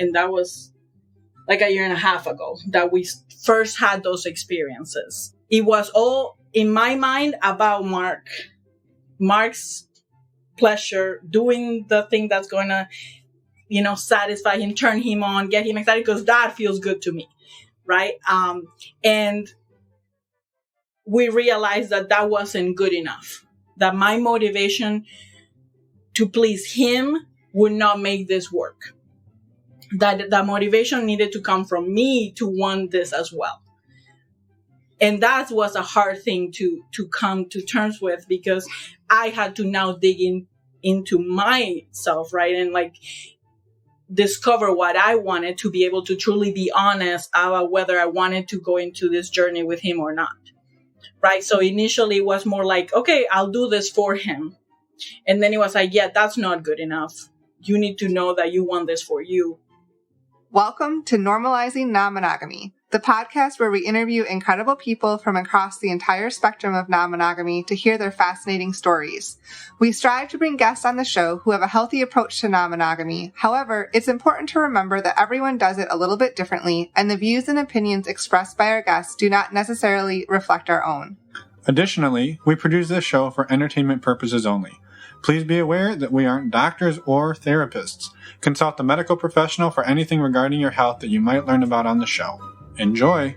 And that was like a year and a half ago that we first had those experiences. It was all, in my mind, about Mark's pleasure, doing the thing that's going to, satisfy him, turn him on, get him excited, because that feels good to me, right? And we realized that wasn't good enough, that my motivation to please him would not make this work, that the motivation needed to come from me to want this as well. And that was a hard thing to come to terms with, because I had to now dig into myself, right? And like discover what I wanted, to be able to truly be honest about whether I wanted to go into this journey with him or not, right? So initially it was more like, okay, I'll do this for him. And then it was like, yeah, that's not good enough. You need to know that you want this for you. Welcome to Normalizing Non-Monogamy, the podcast where we interview incredible people from across the entire spectrum of non-monogamy to hear their fascinating stories. We strive to bring guests on the show who have a healthy approach to non-monogamy. However, it's important to remember that everyone does it a little bit differently, and the views and opinions expressed by our guests do not necessarily reflect our own. Additionally, we produce this show for entertainment purposes only. Please be aware that we aren't doctors or therapists. Consult a medical professional for anything regarding your health that you might learn about on the show. Enjoy!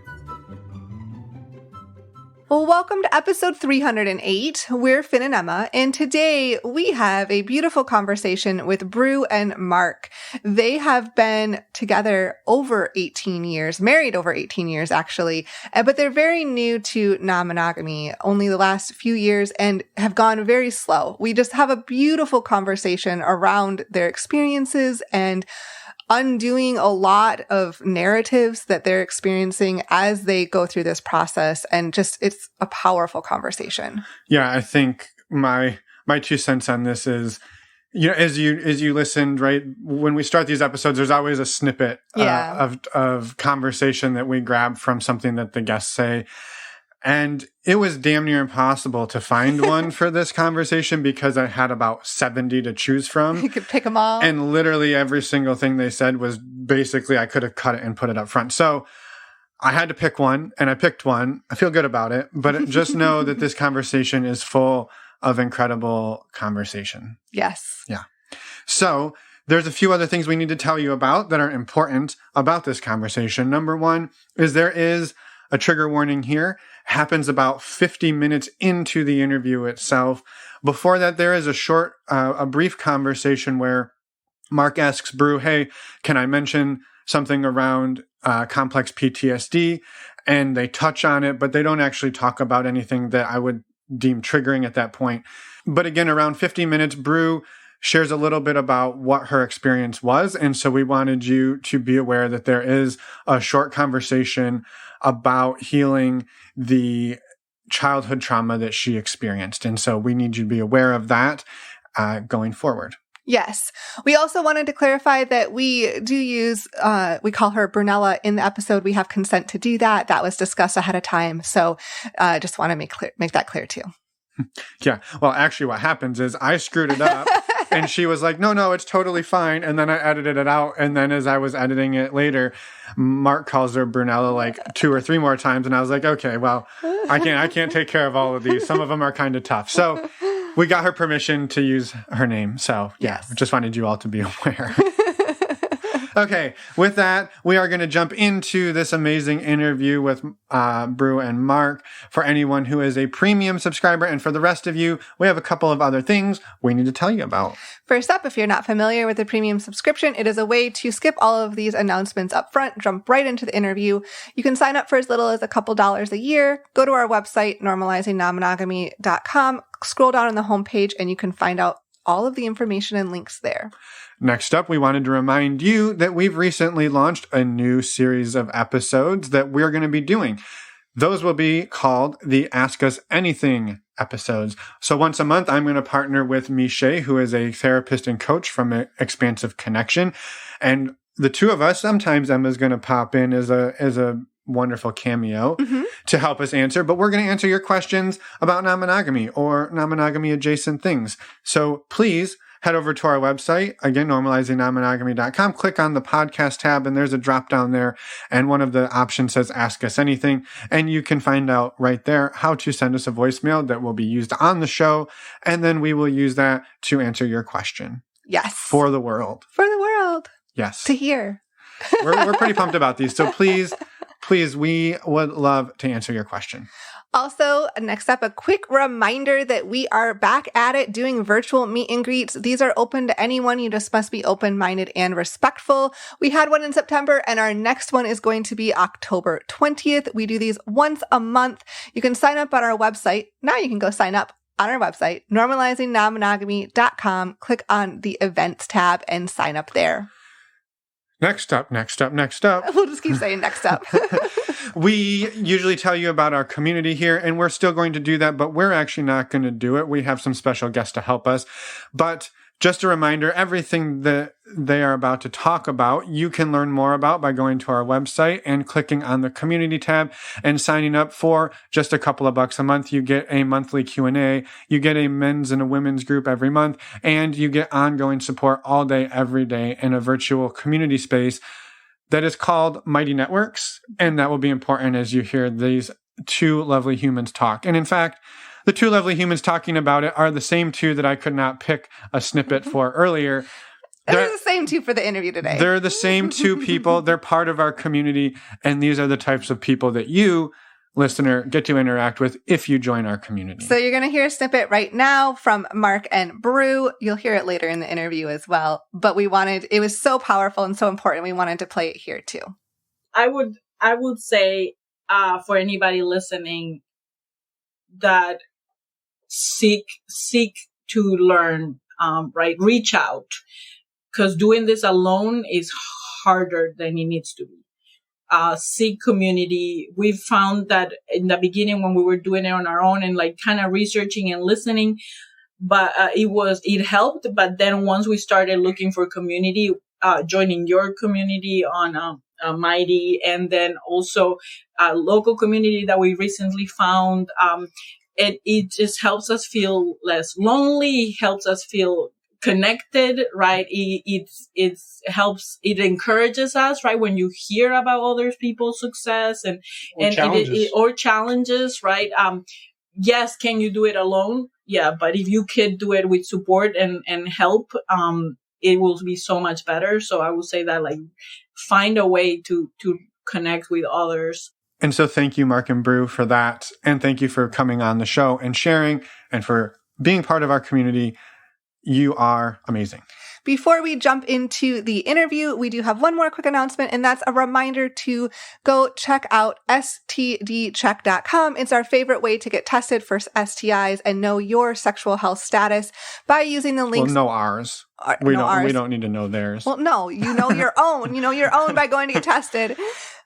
Well, welcome to episode 308. We're Finn and Emma, and today we have a beautiful conversation with Bru and Mark. They have been together over 18 years, married over 18 years actually, but they're very new to non-monogamy, only the last few years, and have gone very slow. We just have a beautiful conversation around their experiences and undoing a lot of narratives that they're experiencing as they go through this process. And just, it's a powerful conversation. Yeah, I think my 2 cents on this is, as you listened, right, when we start these episodes, there's always a snippet of conversation that we grab from something that the guests say. And it was damn near impossible to find one for this conversation because I had about 70 to choose from. You could pick them all. And literally every single thing they said was basically, I could have cut it and put it up front. So I had to pick one, and I picked one. I feel good about it, but just know that this conversation is full of incredible conversation. Yes. Yeah. So there's a few other things we need to tell you about that are important about this conversation. Number one is there is a trigger warning here. Happens about 50 minutes into the interview itself. Before that, there is a brief conversation where Mark asks Bru, hey, can I mention something around complex PTSD? And they touch on it, but they don't actually talk about anything that I would deem triggering at that point. But again, around 50 minutes, Bru shares a little bit about what her experience was. And so we wanted you to be aware that there is a short conversation about healing the childhood trauma that she experienced. And so we need you to be aware of that going forward. Yes. We also wanted to clarify that we do use, we call her Brunella in the episode. We have consent to do that. That was discussed ahead of time. So just want to make that clear too. Yeah. Well, actually what happens is I screwed it up and she was like, no, it's totally fine. And then I edited it out. And then as I was editing it later, Mark calls her Brunella like 2 or 3 more times. And I was like, okay, well, I can't take care of all of these. Some of them are kind of tough. So we got her permission to use her name. So yeah, yes. Just wanted you all to be aware. Okay, with that, we are going to jump into this amazing interview with Bru and Mark. For anyone who is a premium subscriber, and for the rest of you, we have a couple of other things we need to tell you about. First up, if you're not familiar with the premium subscription, it is a way to skip all of these announcements up front, jump right into the interview. You can sign up for as little as a couple dollars a year. Go to our website, normalizingnonmonogamy.com, scroll down on the homepage, and you can find out all of the information and links there. Next up, we wanted to remind you that we've recently launched a new series of episodes that we're going to be doing. Those will be called the Ask Us Anything episodes. So once a month, I'm going to partner with Miche, who is a therapist and coach from Expansive Connection. And the two of us, sometimes Emma's going to pop in as a wonderful cameo to help us answer, but we're going to answer your questions about non-monogamy or non-monogamy adjacent things. So please head over to our website, again, normalizingnonmonogamy.com, click on the podcast tab, and there's a drop down there, and one of the options says Ask Us Anything, and you can find out right there how to send us a voicemail that will be used on the show, and then we will use that to answer your question. Yes. For the world. For the world. Yes. To hear. We're pretty pumped about these, so please, we would love to answer your question. Also, next up, a quick reminder that we are back at it doing virtual meet and greets. These are open to anyone. You just must be open-minded and respectful. We had one in September, and our next one is going to be October 20th. We do these once a month. You can sign up on our website. Now you can go sign up on our website, normalizingnonmonogamy.com. Click on the events tab and sign up there. Next up. We'll just keep saying next up. We usually tell you about our community here, and we're still going to do that, but we're actually not going to do it. We have some special guests to help us. But just a reminder, everything that they are about to talk about, you can learn more about by going to our website and clicking on the community tab and signing up for just a couple of bucks a month. You get a monthly Q&A, you get a men's and a women's group every month, and you get ongoing support all day, every day in a virtual community space that is called Mighty Networks. And that will be important as you hear these two lovely humans talk. And in fact, the two lovely humans talking about it are the same two that I could not pick a snippet for earlier. They're the same two for the interview today. They're the same two people. They're part of our community. And these are the types of people that you, listener, get to interact with if you join our community. So you're going to hear a snippet right now from Mark and Bru. You'll hear it later in the interview as well. But it was so powerful and so important. We wanted to play it here too. I would say for anybody listening that seek to learn, right? Reach out, because doing this alone is harder than it needs to be. Seek community. We've found that in the beginning when we were doing it on our own and like kind of researching and listening, but it helped. But then once we started looking for community, joining your community on Mighty, and then also a local community that we recently found, it just helps us feel less lonely, helps us feel connected, right? It encourages us, right? When you hear about other people's success and challenges, right? Yes, can you do it alone? Yeah, but if you could do it with support and help, it will be so much better. So I would say that like find a way to connect with others. And so thank you, Mark and Bru, for that. And thank you for coming on the show and sharing and for being part of our community. You are amazing. Before we jump into the interview, we do have one more quick announcement, and that's a reminder to go check out stdcheck.com. It's our favorite way to get tested for STIs and know your sexual health status by using the links. Well, know ours. We don't need to know theirs. Well, no, you know your own. You know your own by going to get tested.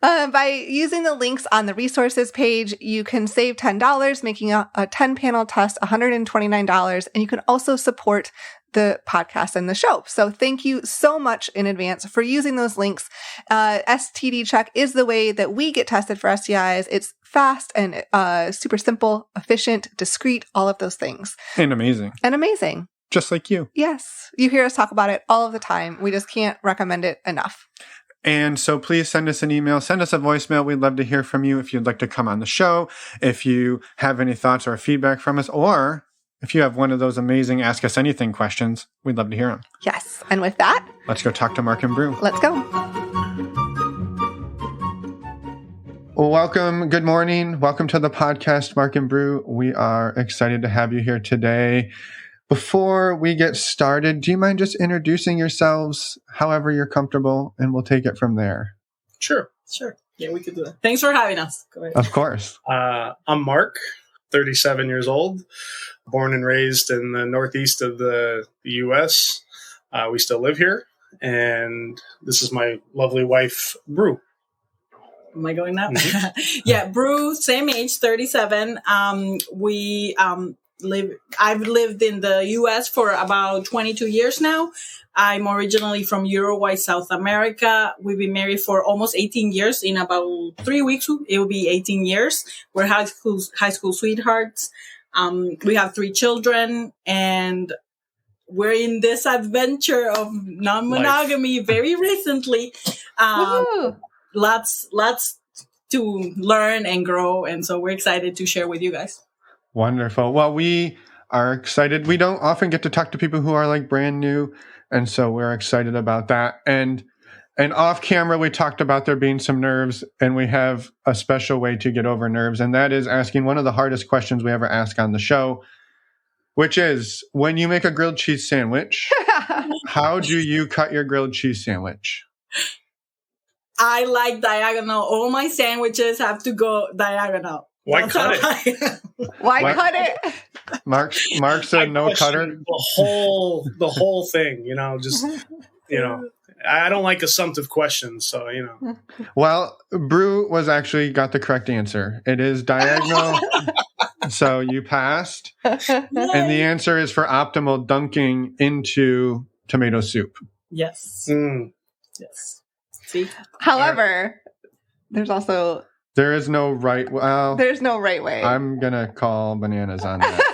By using the links on the resources page, you can save $10, making a 10-panel test $129, and you can also support the podcast and the show. So thank you so much in advance for using those links. STD Check is the way that we get tested for STIs. It's fast and super simple, efficient, discreet, all of those things. And amazing. Just like you. Yes. You hear us talk about it all of the time. We just can't recommend it enough. And so please send us an email, send us a voicemail. We'd love to hear from you if you'd like to come on the show, if you have any thoughts or feedback from us, or if you have one of those amazing Ask Us Anything questions, we'd love to hear them. Yes. And with that, let's go talk to Mark and Bru. Let's go. Well, welcome. Good morning. Welcome to the podcast, Mark and Bru. We are excited to have you here today. Before we get started, do you mind just introducing yourselves however you're comfortable, and we'll take it from there? Sure. Yeah, we could do that. Thanks for having us. Go ahead. Of course. I'm Mark, 37 years old, born and raised in the northeast of the U.S. We still live here, and this is my lovely wife, Bru. Am I going now? Mm-hmm. Yeah, Bru, same age, 37. I've lived in the U.S. for about 22 years now. I'm originally from Uruguay, South America. We've been married for almost 18 years. In about 3 weeks, it will be 18 years. We're high school sweethearts. We have 3 children, and we're in this adventure of non-monogamy very recently. Lots to learn and grow. And so we're excited to share with you guys. Wonderful. Well, we are excited. We don't often get to talk to people who are like brand new. And so we're excited about that. And off camera, we talked about there being some nerves, and we have a special way to get over nerves. And that is asking one of the hardest questions we ever ask on the show, which is, when you make a grilled cheese sandwich, how do you cut your grilled cheese sandwich? I like diagonal. All my sandwiches have to go diagonal. Why cut it? Why cut it? Mark said no cutter. The whole thing, just, I don't like assumptive questions. So, Well, Bru got the correct answer. It is diagonal. So you passed. And the answer is for optimal dunking into tomato soup. Yes. Yes. See? However, there's no right. Well, there's no right way. I'm going to call bananas on that.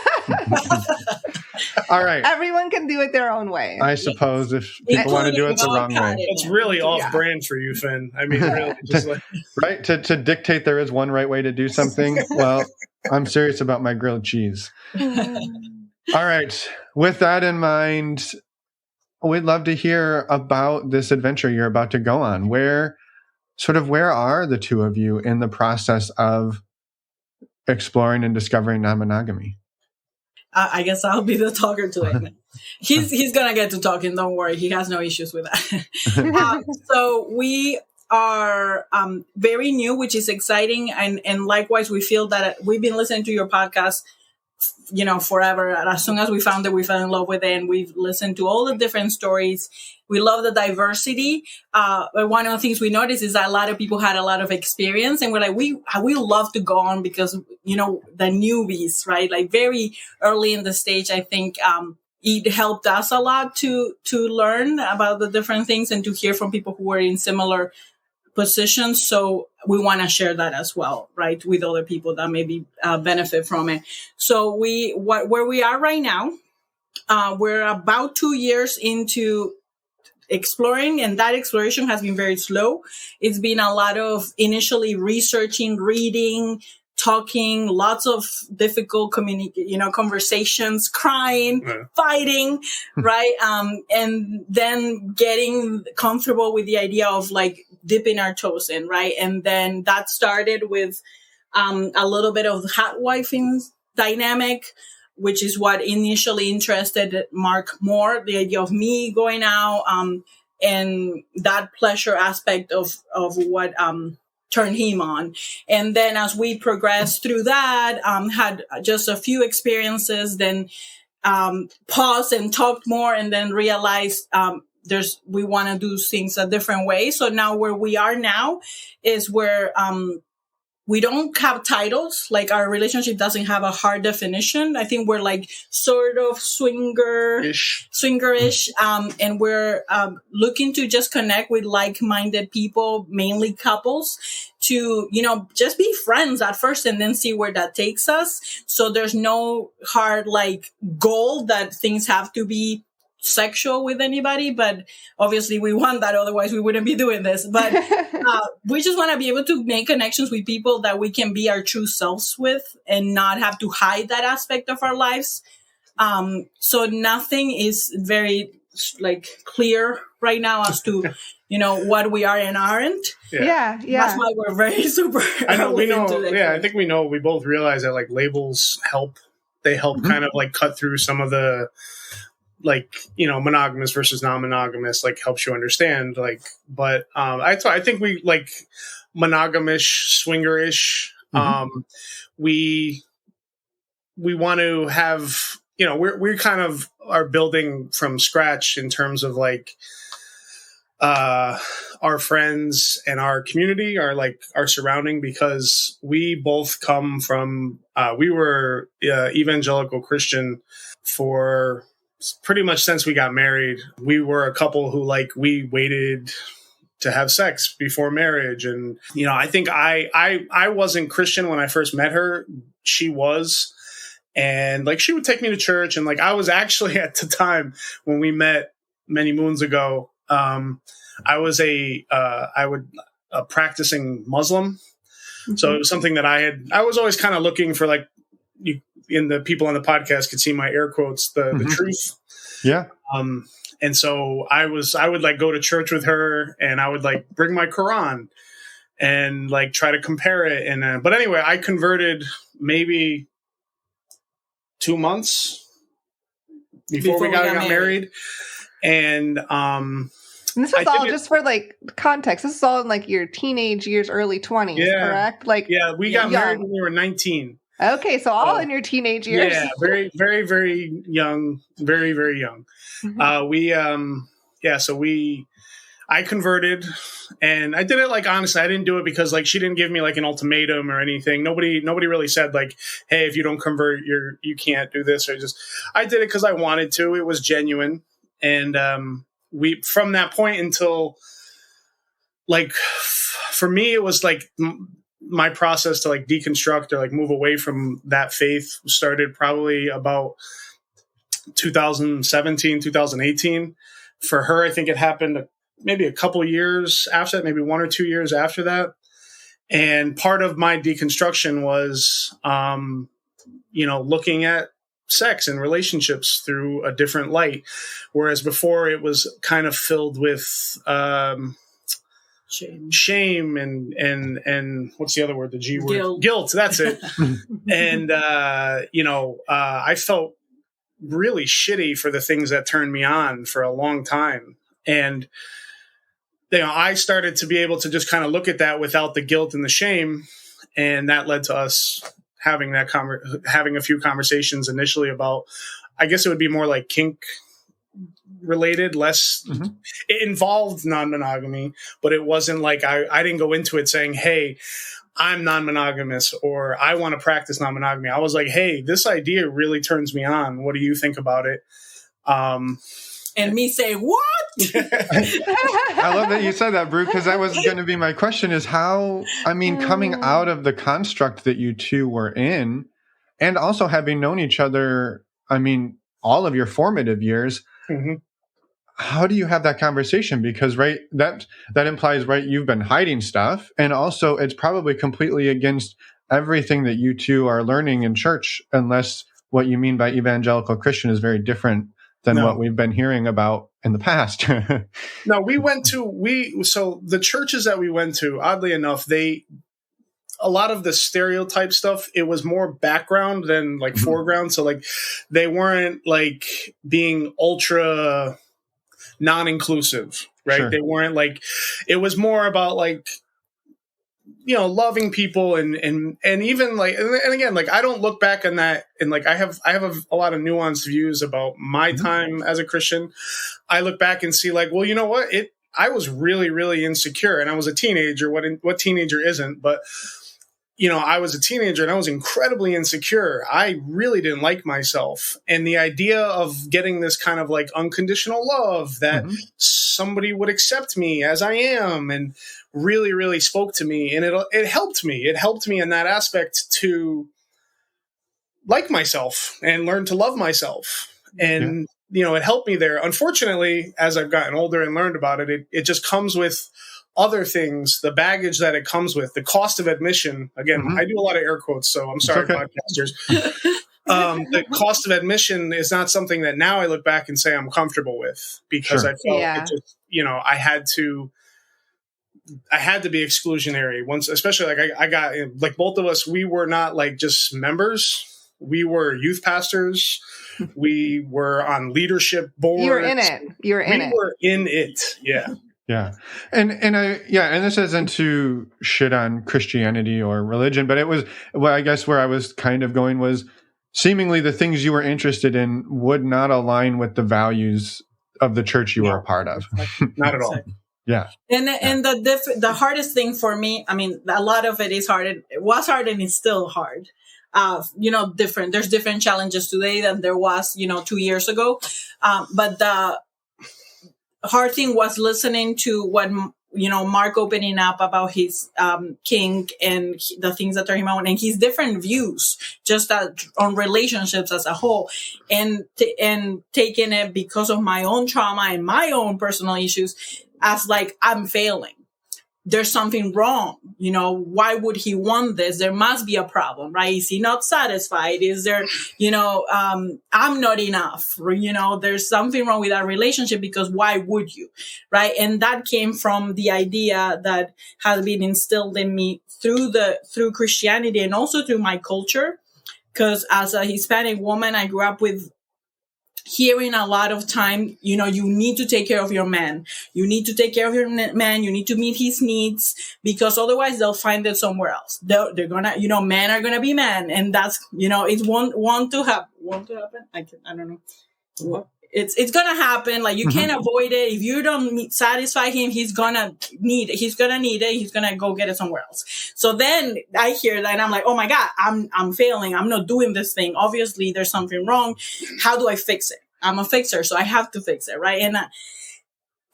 All right. Everyone can do it their own way. I suppose if people want to do it the wrong way. It's really off-brand for you, Finn. I mean, really, just like... Right? To dictate there is one right way to do something. Well, I'm serious about my grilled cheese. All right. With that in mind, we'd love to hear about this adventure you're about to go on. Where are the two of you in the process of exploring and discovering non-monogamy? I guess I'll be the talker today. He's gonna get to talking. Don't worry, he has no issues with that. So we are very new, which is exciting, and likewise, we feel that we've been listening to your podcast, forever. And as soon as we found it, we fell in love with it, and we've listened to all the different stories. We love the diversity. But one of the things we noticed is that a lot of people had a lot of experience, and we're like, we love to go on because, the newbies, right? Like very early in the stage, I think, it helped us a lot to learn about the different things and to hear from people who were in similar positions. So we want to share that as well, right, with other people that maybe benefit from it. So where we are right now, we're about 2 years into exploring, and that exploration has been very slow. It's been a lot of initially researching, reading, talking, lots of difficult conversations, crying, fighting, right? And then getting comfortable with the idea of like dipping our toes in, right? And then that started with a little bit of hot wifing dynamic, which is what initially interested Mark more, the idea of me going out, and that pleasure aspect of what turned him on. And then as we progressed through that, had just a few experiences, then paused and talked more, and then realized we want to do things a different way. So now where we are now is where we don't have titles. Like our relationship doesn't have a hard definition. I think we're like sort of swingerish. And we're looking to just connect with like-minded people, mainly couples, to, just be friends at first and then see where that takes us. So there's no hard like goal that things have to be sexual with anybody, but obviously we want that, otherwise we wouldn't be doing this. But we just want to be able to make connections with people that we can be our true selves with and not have to hide that aspect of our lives. So nothing is very like clear right now as to what we are and aren't. Yeah. That's why we're very super. I know we know. Yeah, I think we know. We both realize that like labels help. They help kind of like cut through some of the like, monogamous versus non-monogamous, like helps you understand, like, but, I think we like monogamish, swingerish. We want to have, we kind of are building from scratch in terms of like, our friends and our community are like our surrounding, because we both come from, we were Evangelical Christian for pretty much since we got married. We were a couple who we waited to have sex before marriage. And, I think I wasn't Christian when I first met her. She was. And like, she would take me to church. And like, I was actually at the time when we met many moons ago, I was a practicing Muslim. Mm-hmm. So it was something that I was always kind of looking for, like, in the people on the podcast could see my air quotes, the truth. Yeah. And so I would like go to church with her, and I would like bring my Quran and like try to compare it. And, but anyway, I converted maybe 2 months before we got married. And this was all just for like context. This is all in like your teenage years, early 20s, correct? Like, we got married when we were 19. Okay, so all in your teenage years. Yeah, very, very, very young, very, very young. Mm-hmm. I converted, and I did it like, honestly, I didn't do it because like she didn't give me like an ultimatum or anything. Nobody really said like, hey, if you don't convert, you can't do this, or I did it because I wanted to. It was genuine, and we from that point until like for me it was like my process to like deconstruct or like move away from that faith started probably about 2017, 2018. For her, I think it happened maybe a couple of years after that, maybe 1 or 2 years after that. And part of my deconstruction was, looking at sex and relationships through a different light. Whereas before it was kind of filled with, shame and what's the other word? The G word, guilt. That's it. And, I felt really shitty for the things that turned me on for a long time. And, I started to be able to just kind of look at that without the guilt and the shame. And that led to us having having a few conversations initially about, I guess it would be more like kink related, less. Mm-hmm. It involved non-monogamy, but it wasn't like I didn't go into it saying, hey, I'm non-monogamous or I want to practice non-monogamy. I was like, hey, this idea really turns me on. What do you think about it? And me say, what? I love that you said that, Bru, because that was going to be my question is how, coming out of the construct that you two were in and also having known each other, all of your formative years, mm-hmm. How do you have that conversation? Because, right, that implies, right, you've been hiding stuff. And also it's probably completely against everything that you two are learning in church, unless what you mean by evangelical Christian is very different than what we've been hearing about in the past. No, so the churches that we went to, oddly enough, a lot of the stereotype stuff, it was more background than like mm-hmm. foreground. So like they weren't like being ultra non-inclusive, right? Sure. They weren't like, it was more about like, loving people and even like, and again, like I don't look back on that. And like, I have a lot of nuanced views about my mm-hmm. time as a Christian. I look back and see like, well, you know what? I was really, really insecure and I was a teenager. What teenager isn't? But, I was a teenager and I was incredibly insecure. I really didn't like myself. And the idea of getting this kind of like unconditional love that mm-hmm. somebody would accept me as I am and really, really spoke to me. And it helped me. It helped me in that aspect to like myself and learn to love myself. And, it helped me there. Unfortunately, as I've gotten older and learned about it, it just comes with other things, the baggage that it comes with, the cost of admission. Again, mm-hmm. I do a lot of air quotes, so I'm sorry, okay. Podcasters. The cost of admission is not something that now I look back and say I'm comfortable with because sure. I felt it just, I had to be exclusionary once, especially like I got like both of us, we were not like just members. We were youth pastors. We were on leadership boards. You were in it. We were in it. Yeah. Yeah. And this isn't to shit on Christianity or religion, but it was, well, I guess where I was kind of going was seemingly the things you were interested in would not align with the values of the church you were a part of. Not at all. Yeah. And the hardest thing for me, a lot of it is hard. It was hard and it's still hard. There's different challenges today than there was, 2 years ago. But the hard thing was listening to Mark opening up about his kink and the things that turn him on and his different views just on relationships as a whole, and taking it because of my own trauma and my own personal issues as like, I'm failing. There's something wrong. Why would he want this? There must be a problem, right? Is he not satisfied? Is there, I'm not enough, there's something wrong with our relationship, because why would you? Right. And that came from the idea that has been instilled in me through Christianity and also through my culture. Because as a Hispanic woman, I grew up with hearing a lot of time, you need to take care of your man. You need to take care of your man. You need to meet his needs, because otherwise they'll find it somewhere else. They're gonna, men are gonna be men. And that's, it's want to happen. I don't know. It's gonna happen. Like, you can't avoid it. If you don't satisfy him, he's gonna need it. He's gonna go get it somewhere else. So then I hear that and I'm like, oh my God, I'm failing. I'm not doing this thing. Obviously there's something wrong. How do I fix it? I'm a fixer, so I have to fix it. Right. And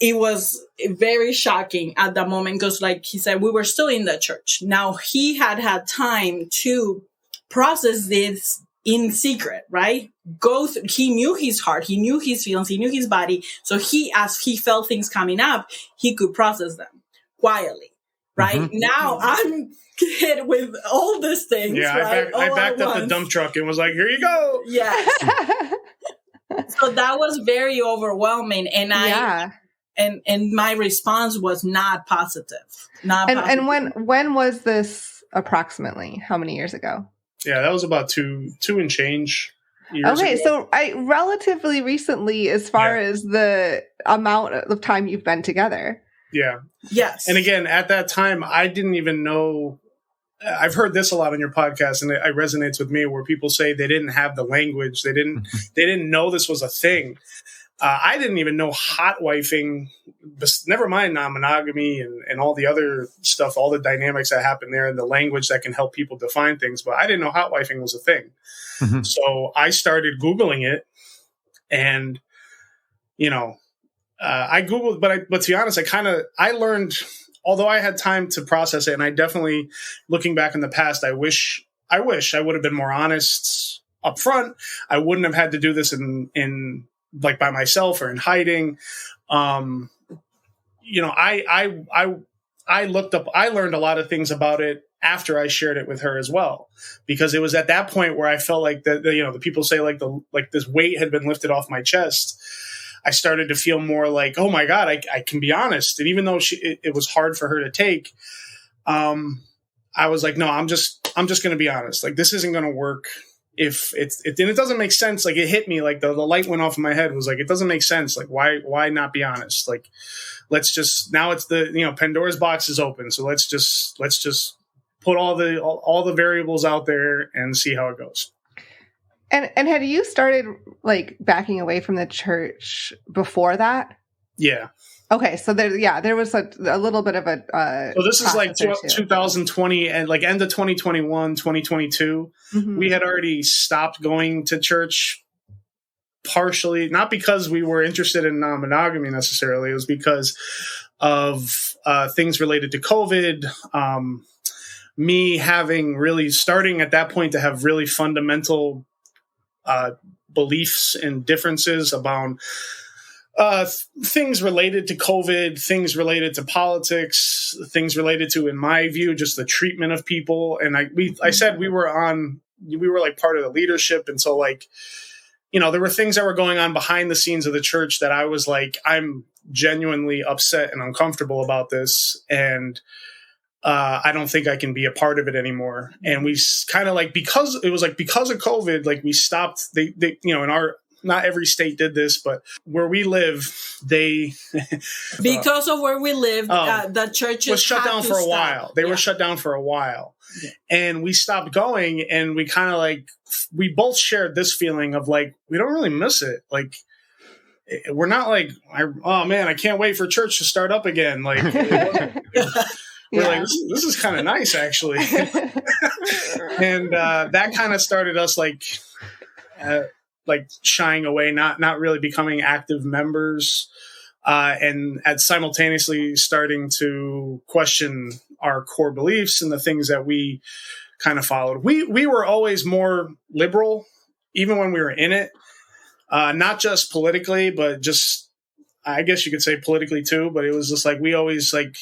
it was very shocking at that moment, because like he said, we were still in the church. Now he had time to process this in secret, right? He knew his heart, he knew his feelings, he knew his body. So as he felt things coming up, he could process them quietly, right? Now I'm hit with all these things. Yeah, right? I backed up the dump truck and was like, here you go. Yes. So that was very overwhelming. And and my response was not positive. And when was this approximately? How many years ago? Yeah, that was about two and change years ago. So relatively recently, as far as the amount of time you've been together. Yeah. Yes. And again, at that time, I didn't even know. I've heard this a lot on your podcast, and it resonates with me, where people say they didn't have the language. They didn't know this was a thing. I didn't even know hot wifing, never mind non-monogamy and all the other stuff, all the dynamics that happen there and the language that can help people define things. But I didn't know hot wifing was a thing. So I started Googling it, and, I Googled, but to be honest, I learned, although I had time to process it, and I definitely, looking back in the past, I wish I would have been more honest up front. I wouldn't have had to do this in like by myself or in hiding. I learned a lot of things about it after I shared it with her as well, because it was at that point where I felt like the people say like this weight had been lifted off my chest. I started to feel more like, oh my God, I can be honest. And even though it was hard for her to take, I was like, no, I'm just going to be honest. Like, this isn't going to work. If it doesn't make sense. Like, it hit me, like the light went off in my head. It was like, it doesn't make sense. Like, why not be honest? Like, let's just, now it's Pandora's box is open. So let's just put all the variables out there and see how it goes. And had you started like backing away from the church before that? Yeah. Okay, so there was a little bit of a. So this is like 2020 and like end of 2021, 2022. We had already stopped going to church, partially not because we were interested in non-monogamy necessarily. It was because of things related to COVID. Me having really starting at that point to have really fundamental beliefs and differences about. Things related to COVID, things related to politics, things related to, in my view, just the treatment of people. And I said we were like part of the leadership. And so like, there were things that were going on behind the scenes of the church that I was like, I'm genuinely upset and uncomfortable about this. And I don't think I can be a part of it anymore. And we kind of like, because of COVID, like we stopped, they in our, not every state did this, but where we live, because of where we live, the churches was shut down for a while. They were shut down for a while, and we stopped going. And we kind of like we both shared this feeling of like we don't really miss it. Like we're not like, oh man, I can't wait for church to start up again. Like we're like this is kind of nice actually, and that kind of started us like shying away, not really becoming active members. and at simultaneously starting to question our core beliefs and the things that we kind of followed. We were always more liberal, even when we were in it, not just politically, but just, I guess you could say politically too, but it was just like, we always like,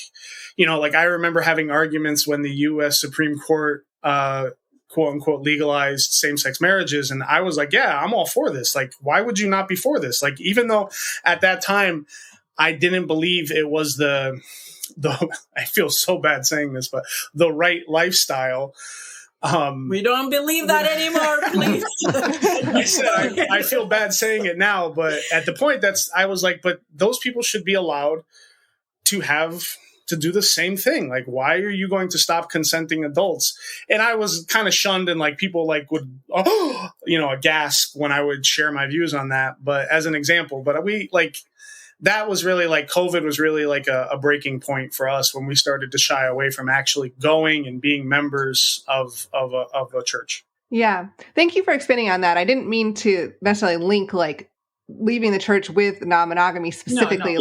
like I remember having arguments when the U.S. Supreme Court, quote unquote, legalized same-sex marriages. And I was like, yeah, I'm all for this. Like, why would you not be for this? Like, even though at that time I didn't believe it was the I feel so bad saying this, but the right lifestyle. We don't believe that anymore, please. I said, I feel bad saying it now, but at the point I was like, but those people should be allowed to do the same thing. Like, why are you going to stop consenting adults? And I was kind of shunned, and like people like would, gasp when I would share my views on that. But as an example, that was really like COVID was really like a breaking point for us when we started to shy away from actually going and being members of a church. Yeah. Thank you for expanding on that. I didn't mean to necessarily link like leaving the church with non-monogamy specifically.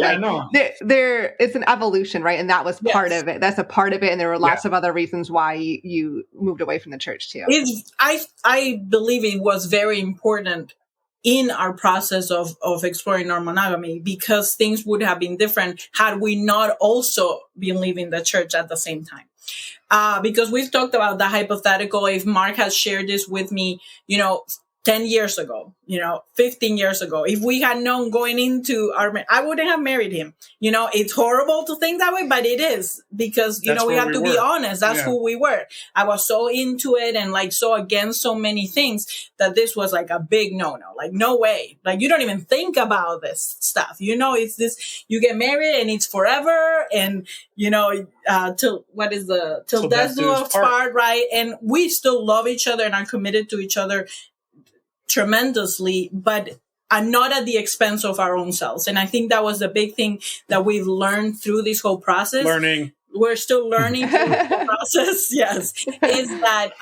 There it's an evolution, right? And that was part of it. That's a part of it. And there were lots of other reasons why you moved away from the church too. I believe it was very important in our process of exploring non-monogamy, because things would have been different had we not also been leaving the church at the same time. Because we've talked about the hypothetical, if Mark has shared this with me, 10 years ago, 15 years ago, if we had known going into I wouldn't have married him. It's horrible to think that way, but it is, because, we have to be honest. That's who we were. I was so into it and like so against so many things that this was like a big no-no. Like, no way. Like, you don't even think about this stuff. It's this, you get married and it's forever. And, till death do us part, right? And we still love each other and are committed to each other tremendously, but not at the expense of our own selves. And I think that was the big thing that we've learned through this whole process. We're still learning through the process. Yes. Is that,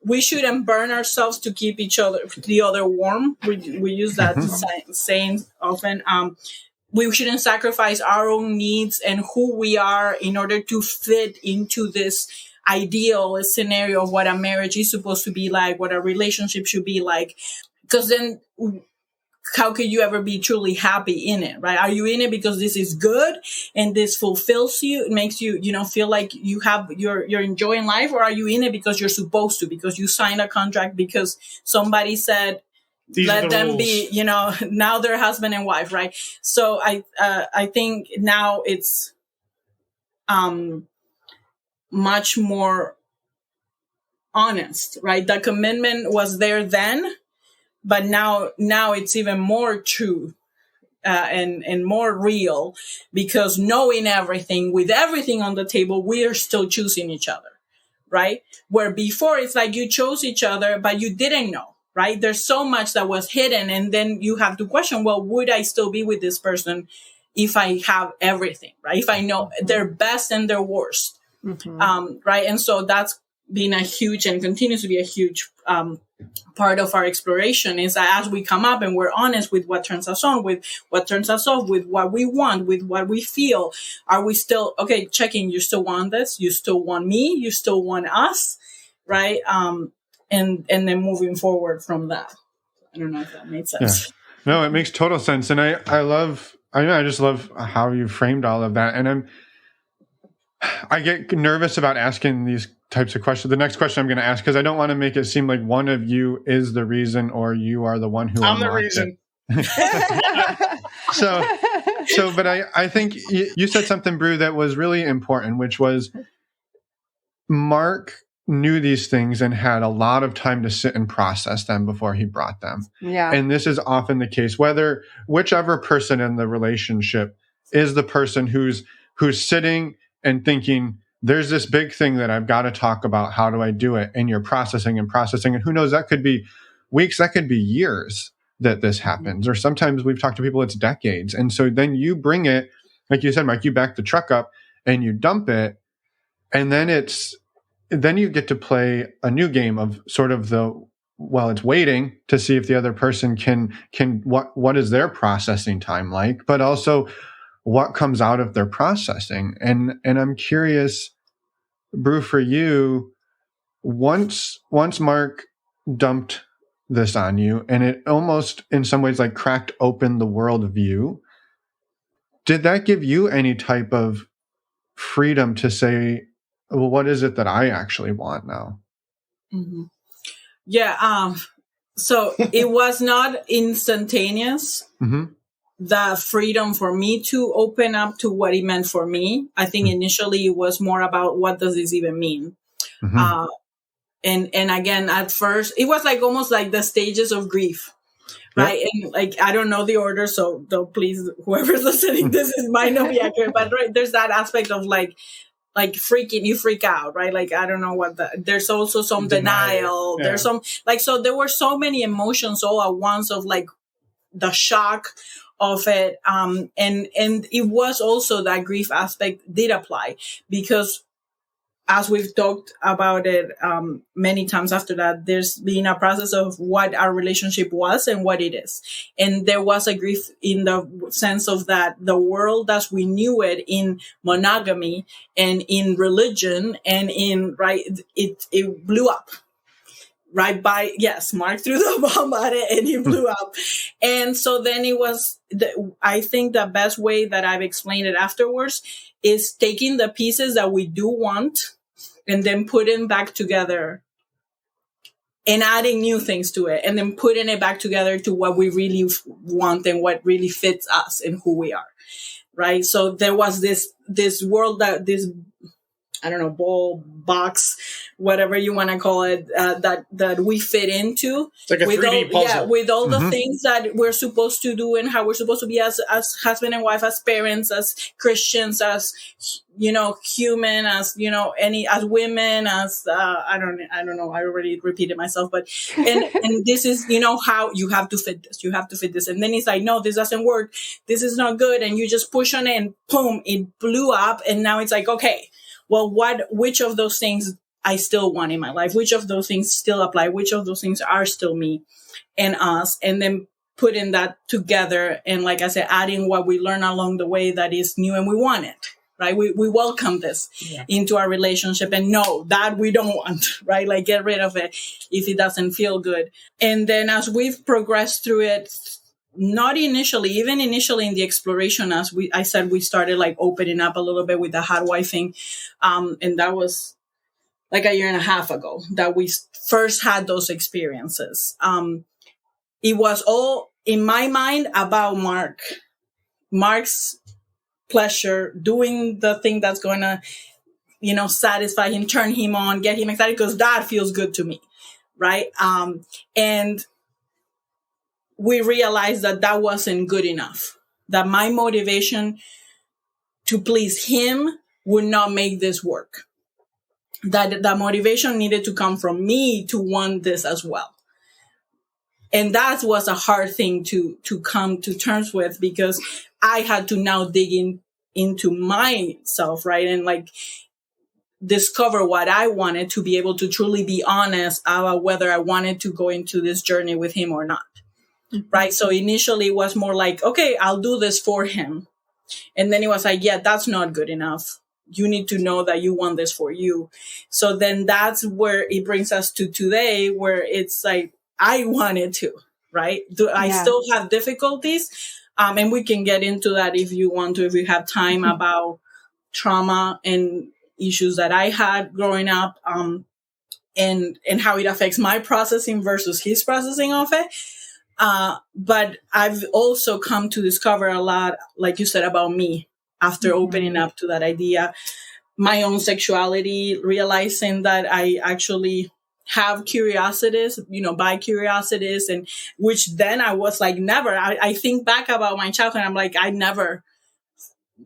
we shouldn't burn ourselves to keep the other warm. We use that saying often. We shouldn't sacrifice our own needs and who we are in order to fit into this ideal scenario of what a marriage is supposed to be like, what a relationship should be like. Because then how could you ever be truly happy in it, right? Are you in it because this is good and this fulfills you? It makes you, feel like you're enjoying life, or are you in it because you're supposed to, because you signed a contract, because somebody said, let them be, now they're husband and wife, right? So I think now it's, much more honest, right? The commitment was there then, but now it's even more true and more real, because knowing everything, with everything on the table, we are still choosing each other, right? Where before it's like you chose each other, but you didn't know, right? There's so much that was hidden, and then you have to question, well, would I still be with this person if I have everything, right? If I know their best and their worst. Mm-hmm. Right. And so that's been a huge and continues to be a huge part of our exploration, is that as we come up and we're honest with what turns us on, with what turns us off, with what we want, with what we feel, are we still, checking, you still want this? You still want me? You still want us? Right. And then moving forward from that. I don't know if that made sense. Yeah. No, it makes total sense. And I just love how you framed all of that. And I get nervous about asking these types of questions. The next question I'm going to ask, because I don't want to make it seem like one of you is the reason, or you are the one who I'm the reason. But I think you said something, Bru, that was really important, which was Mark knew these things and had a lot of time to sit and process them before he brought them. Yeah. And this is often the case, whichever person in the relationship is the person who's sitting and thinking, there's this big thing that I've got to talk about. How do I do it? And you're processing. And who knows, that could be weeks, that could be years that this happens. Or sometimes we've talked to people, it's decades. And so then you bring it, like you said, Mike, you back the truck up and you dump it. And then you get to play a new game of sort of it's waiting to see if the other person can what is their processing time like, but also what comes out of their processing. And I'm curious, Bru, for you, once Mark dumped this on you, and it almost in some ways like cracked open the world view, did that give you any type of freedom to say, well, what is it that I actually want now? Mm-hmm. Yeah. So it was not instantaneous. Mm-hmm. The freedom for me to open up to what it meant for me. I think initially it was more about what does this even mean? Mm-hmm. And again, at first it was like almost like the stages of grief. Right. Yep. And like, I don't know the order. So don't please, whoever's listening, might not be accurate, but right, there's that aspect of like freaking, you freak out, right? Like, I don't know there's also some denial. Yeah. There's some so there were so many emotions all at once of like the shock of it. And it was also that grief aspect did apply because as we've talked about it many times after that, there's been a process of what our relationship was and what it is. And there was a grief in the sense of that the world as we knew it in monogamy and in religion and in, right, it blew up. Right by, yes, Mark threw the bomb at it and it blew up. And so then it was, I think the best way that I've explained it afterwards is taking the pieces that we do want and then putting back together and adding new things to it and then putting it back together to what we really want and what really fits us and who we are. Right. So there was this world that I don't know, ball, box, whatever you want to call it, that we fit into. It's like a 3D puzzle. Yeah, with all the things that we're supposed to do and how we're supposed to be as husband and wife, as parents, as Christians, as, human, as, as women, as, I don't know, I already repeated myself, but, and this is, how you have to fit this, And then it's like, no, this doesn't work. This is not good. And you just push on it and boom, it blew up. And now it's like, okay, well, which of those things I still want in my life? Which of those things still apply? Which of those things are still me and us? And then putting that together. And like I said, adding what we learn along the way that is new and we want it, right? We welcome this into our relationship and no, that we don't want, right? Like get rid of it if it doesn't feel good. And then as we've progressed through it, not initially, even initially in the exploration, I said, we started like opening up a little bit with the hot wifing. And that was like a year and a half ago that we first had those experiences. It was all in my mind about Mark's pleasure, doing the thing that's going to, satisfy him, turn him on, get him excited because that feels good to me. Right. And we realized that wasn't good enough, that my motivation to please him would not make this work, that the motivation needed to come from me to want this as well. And that was a hard thing to come to terms with because I had to now dig into myself, right? And like discover what I wanted to be able to truly be honest about whether I wanted to go into this journey with him or not. Right. So initially it was more like, okay, I'll do this for him. And then it was like, yeah, that's not good enough. You need to know that you want this for you. So then that's where it brings us to today, where it's like, I wanted to, right? I still have difficulties. And we can get into that if you want to, if you have time about trauma and issues that I had growing up, and how it affects my processing versus his processing of it. But I've also come to discover a lot, like you said, about me after opening up to that idea, my own sexuality, realizing that I actually have curiosities, bi curiosities, and which then I was like, never. I think back about my childhood. I'm like,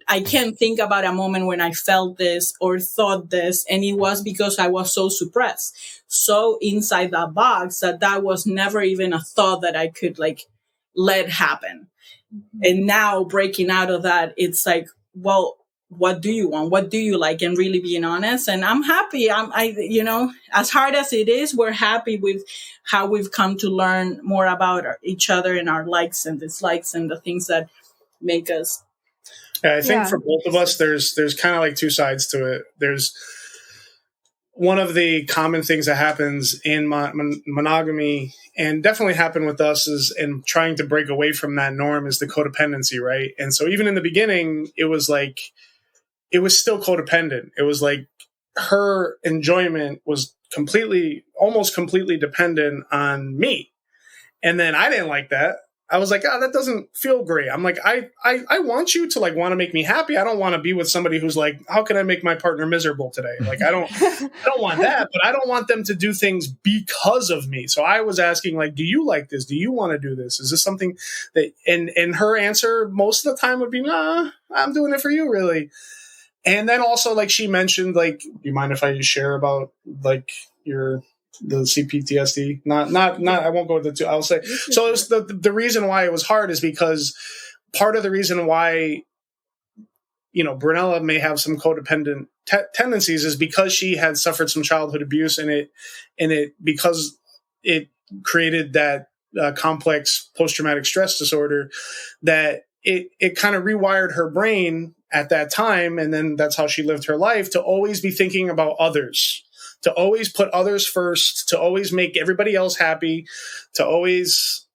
I can't think about a moment when I felt this or thought this. And it was because I was so suppressed, so inside that box that was never even a thought that I could like let happen. And now breaking out of that, it's like, well, what do you want? What do you like? And really being honest. And I'm happy. As hard as it is, we're happy with how we've come to learn more about each other and our likes and dislikes and the things that make us. I think for both of us, there's kind of like two sides to it. There's one of the common things that happens in monogamy, and definitely happened with us, is in trying to break away from that norm, is the codependency, right? And so even in the beginning, it was still codependent. It was like her enjoyment was almost completely dependent on me. And then I didn't like that. I was like, that doesn't feel great. I'm like, I want you to like want to make me happy. I don't want to be with somebody who's like, how can I make my partner miserable today? Like, I don't want that, but I don't want them to do things because of me. So I was asking, like, do you like this? Do you want to do this? Is this something that, and her answer most of the time would be, nah, I'm doing it for you, really. And then also, like, she mentioned, like, do you mind if I share about like the CPTSD? Not. I won't go into the two. I'll say. So it was the reason why it was hard is because part of the reason why, Brunella may have some codependent tendencies is because she had suffered some childhood abuse, and because it created that complex post-traumatic stress disorder, that it kind of rewired her brain at that time, and then that's how she lived her life, to always be thinking about others, to always put others first, to always make everybody else happy, to always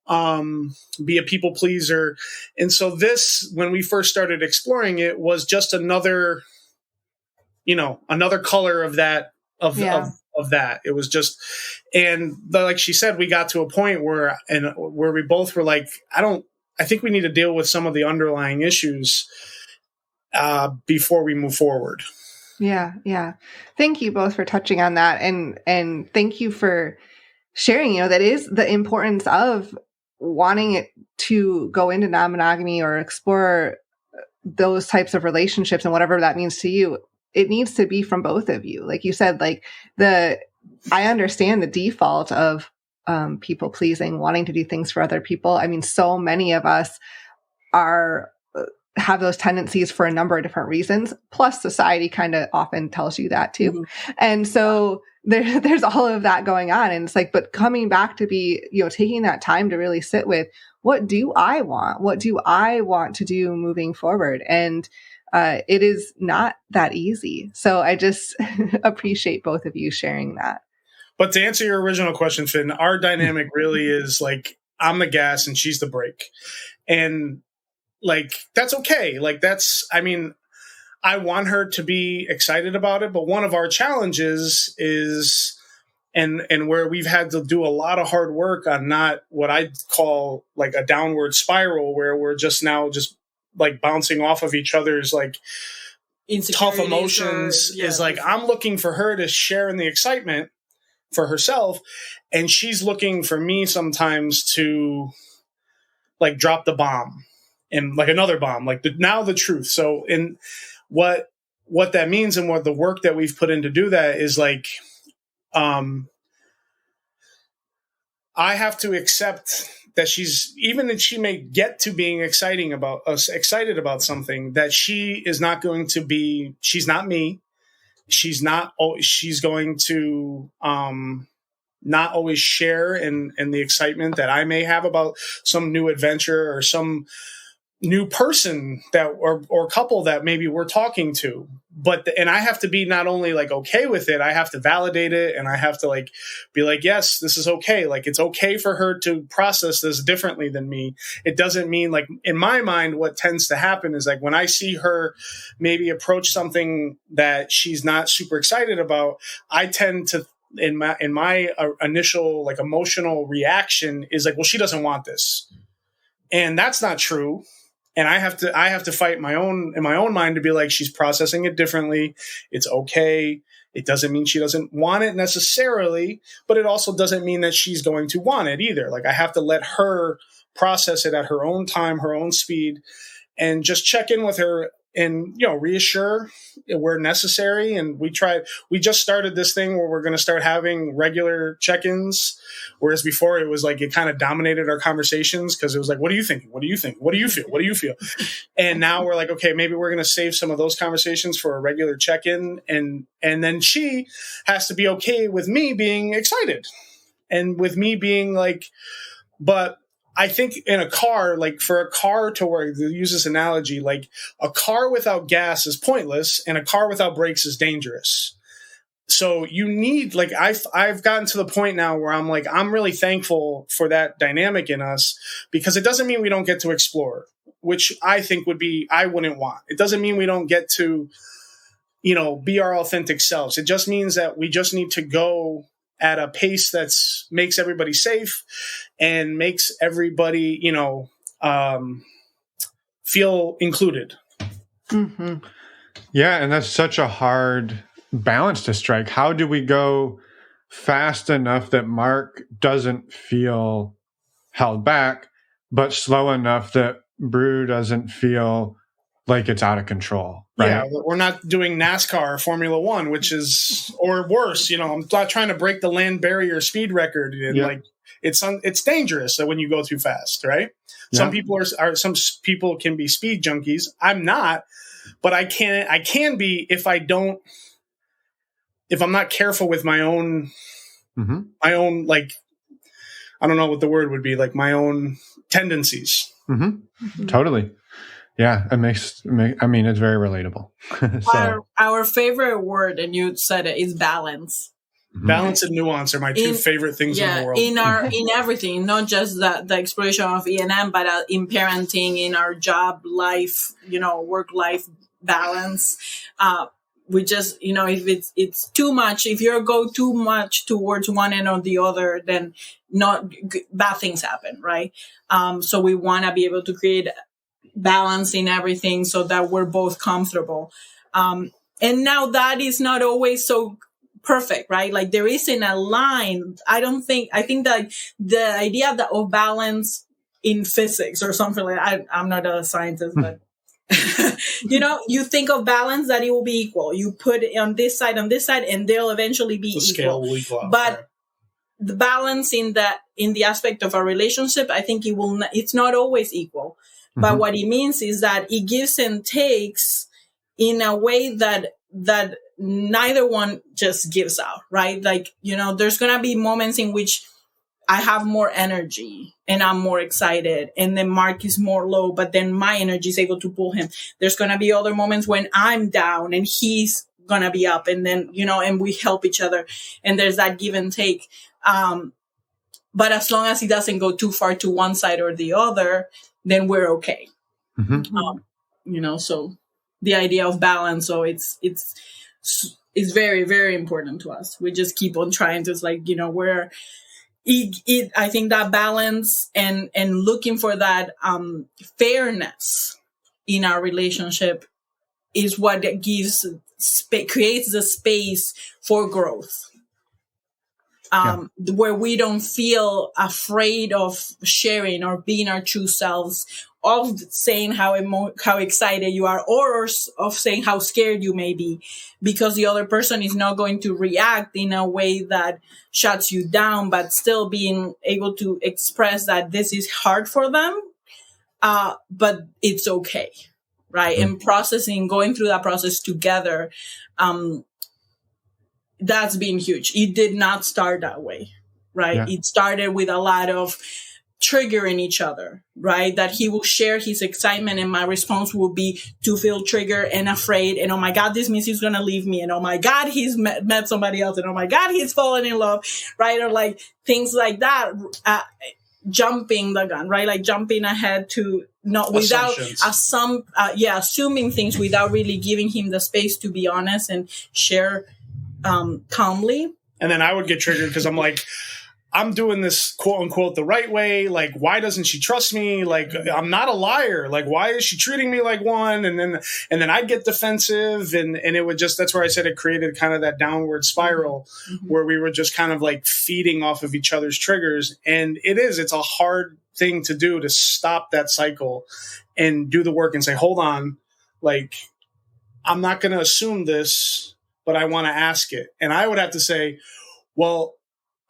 be a people pleaser. And so this, when we first started exploring it, was just another color of that, of that. It was just, and like she said, we got to a point where we both were like, I think we need to deal with some of the underlying issues before we move forward. Yeah. Yeah. Thank you both for touching on that. And thank you for sharing, that is the importance of wanting it to go into non-monogamy or explore those types of relationships and whatever that means to you. It needs to be from both of you. Like you said, like I understand the default of people pleasing, wanting to do things for other people. I mean, so many of us have those tendencies for a number of different reasons. Plus society kind of often tells you that too. Mm-hmm. And so there's all of that going on. And it's like, but coming back to be, taking that time to really sit with, what do I want? What do I want to do moving forward? And it is not that easy. So I just appreciate both of you sharing that. But to answer your original question, Finn, our dynamic really is like, I'm the gas and she's the brake. And like, that's okay. Like, I want her to be excited about it. But one of our challenges is, and where we've had to do a lot of hard work on not what I call like a downward spiral, where we're just like bouncing off of each other's like tough emotions, is like, I'm looking for her to share in the excitement for herself, and she's looking for me sometimes to like drop the bomb and like another bomb, like the truth. So in what that means, and what the work that we've put in to do that is like, I have to accept that even if she may get to being excited about something, that she is not going to be, she's not me. She's going to not always share in the excitement that I may have about some new adventure or some new person that or couple that maybe we're talking to. And I have to be not only like okay with it, I have to validate it, and I have to like be like, yes, this is okay. Like, it's okay for her to process this differently than me. It doesn't mean, like, in my mind, what tends to happen is like when I see her maybe approach something that she's not super excited about, I tend to, in my initial like emotional reaction is like, well, she doesn't want this. And that's not true. And I have to fight in my own mind to be like, she's processing it differently. It's okay. It doesn't mean she doesn't want it necessarily, but it also doesn't mean that she's going to want it either. Like, I have to let her process it at her own time, her own speed, and just check in with her and, reassure where necessary. And we just started this thing where we're going to start having regular check-ins. Whereas before it was like, it kind of dominated our conversations because it was like, what do you think? What do you think? What do you feel? What do you feel? And now we're like, okay, maybe we're going to save some of those conversations for a regular check-in. And then she has to be okay with me being excited and with me being like, but I think in a car, like for a car to work, to use this analogy, like a car without gas is pointless and a car without brakes is dangerous. So you need, like, I've gotten to the point now where I'm like, I'm really thankful for that dynamic in us, because it doesn't mean we don't get to explore, which I think I wouldn't want. It doesn't mean we don't get to, be our authentic selves. It just means that we just need to go at a pace that's makes everybody safe and makes everybody, feel included. Mm-hmm. Yeah. And that's such a hard balance to strike. How do we go fast enough that Mark doesn't feel held back, but slow enough that Bru doesn't feel like it's out of control? Right? Yeah, we're not doing NASCAR or Formula One, which is, or worse, I'm not trying to break the land barrier speed record. And like, it's dangerous when you go too fast, right? Yeah. Some people can be speed junkies. I'm not, but I can be if I'm not careful with my own, like, I don't know what the word would be, like my own tendencies. Mm-hmm. Mm-hmm. Totally. Yeah, it's very relatable. So. Our favorite word, and you said it, is balance. Mm-hmm. Balance and nuance are my two favorite things in the world. In everything, not just the exploration of E&M, but in parenting, in our job life, work-life balance. We just, if it's too much, if you go too much towards one end or the other, then bad things happen, right? So we want to be able to create balance in everything so that we're both comfortable. And now that is not always so perfect, right? Like there isn't a line. I think that the idea of balance in physics or something like that, I'm not a scientist, but you think of balance that it will be equal. You put it on this side, and they'll eventually be equal. Scale will equal out, but the balance in the aspect of a relationship, I think it's not always equal. Mm-hmm. But what it means is that it gives and takes in a way that neither one just gives out, right? Like, there's going to be moments in which I have more energy and I'm more excited, and then Mark is more low, but then my energy is able to pull him. There's going to be other moments when I'm down and he's going to be up, and then, and we help each other, and there's that give and take. But as long as it doesn't go too far to one side or the other, then we're okay. Mm-hmm. So the idea of balance, so it's very, very important to us. We just keep on trying to, I think that balance and looking for that fairness in our relationship is what creates the space for growth. Where we don't feel afraid of sharing or being our true selves, of saying how excited you are, or of saying how scared you may be, because the other person is not going to react in a way that shuts you down, but still being able to express that this is hard for them, but it's okay, right? Mm-hmm. And going through that process together, that's been huge. It did not start that way, right? Yeah. It started with a lot of triggering each other, right? That he will share his excitement and my response will be to feel triggered and afraid. And, oh my God, this means he's going to leave me. And, oh my God, he's met somebody else. And, oh my God, he's fallen in love, right? Or like things like that, jumping the gun, right? Like jumping ahead to assuming things without really giving him the space to be honest and share calmly. And then I would get triggered because I'm like, I'm doing this quote unquote the right way. Like, why doesn't she trust me? Like, I'm not a liar. Like, why is she treating me like one? And then I'd get defensive, and it would just, that's where I said it created kind of that downward spiral where we were just kind of like feeding off of each other's triggers. And it's a hard thing to do, to stop that cycle and do the work and say, hold on, Like, I'm not going to assume this, but I want to ask it. And I would have to say, well,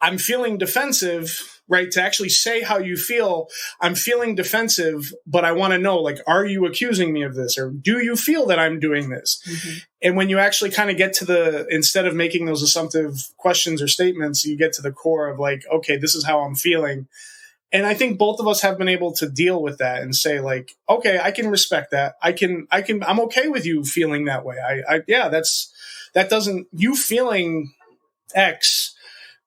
I'm feeling defensive, right? To actually say how you feel, I'm feeling defensive, but I want to know, like, are you accusing me of this? Or do you feel that I'm doing this? Mm-hmm. And when you actually kind of get to instead of making those assumptive questions or statements, you get to the core of like, okay, this is how I'm feeling. And I think both of us have been able to deal with that and say like, okay, I can respect that. I'm okay with you feeling that way. You feeling X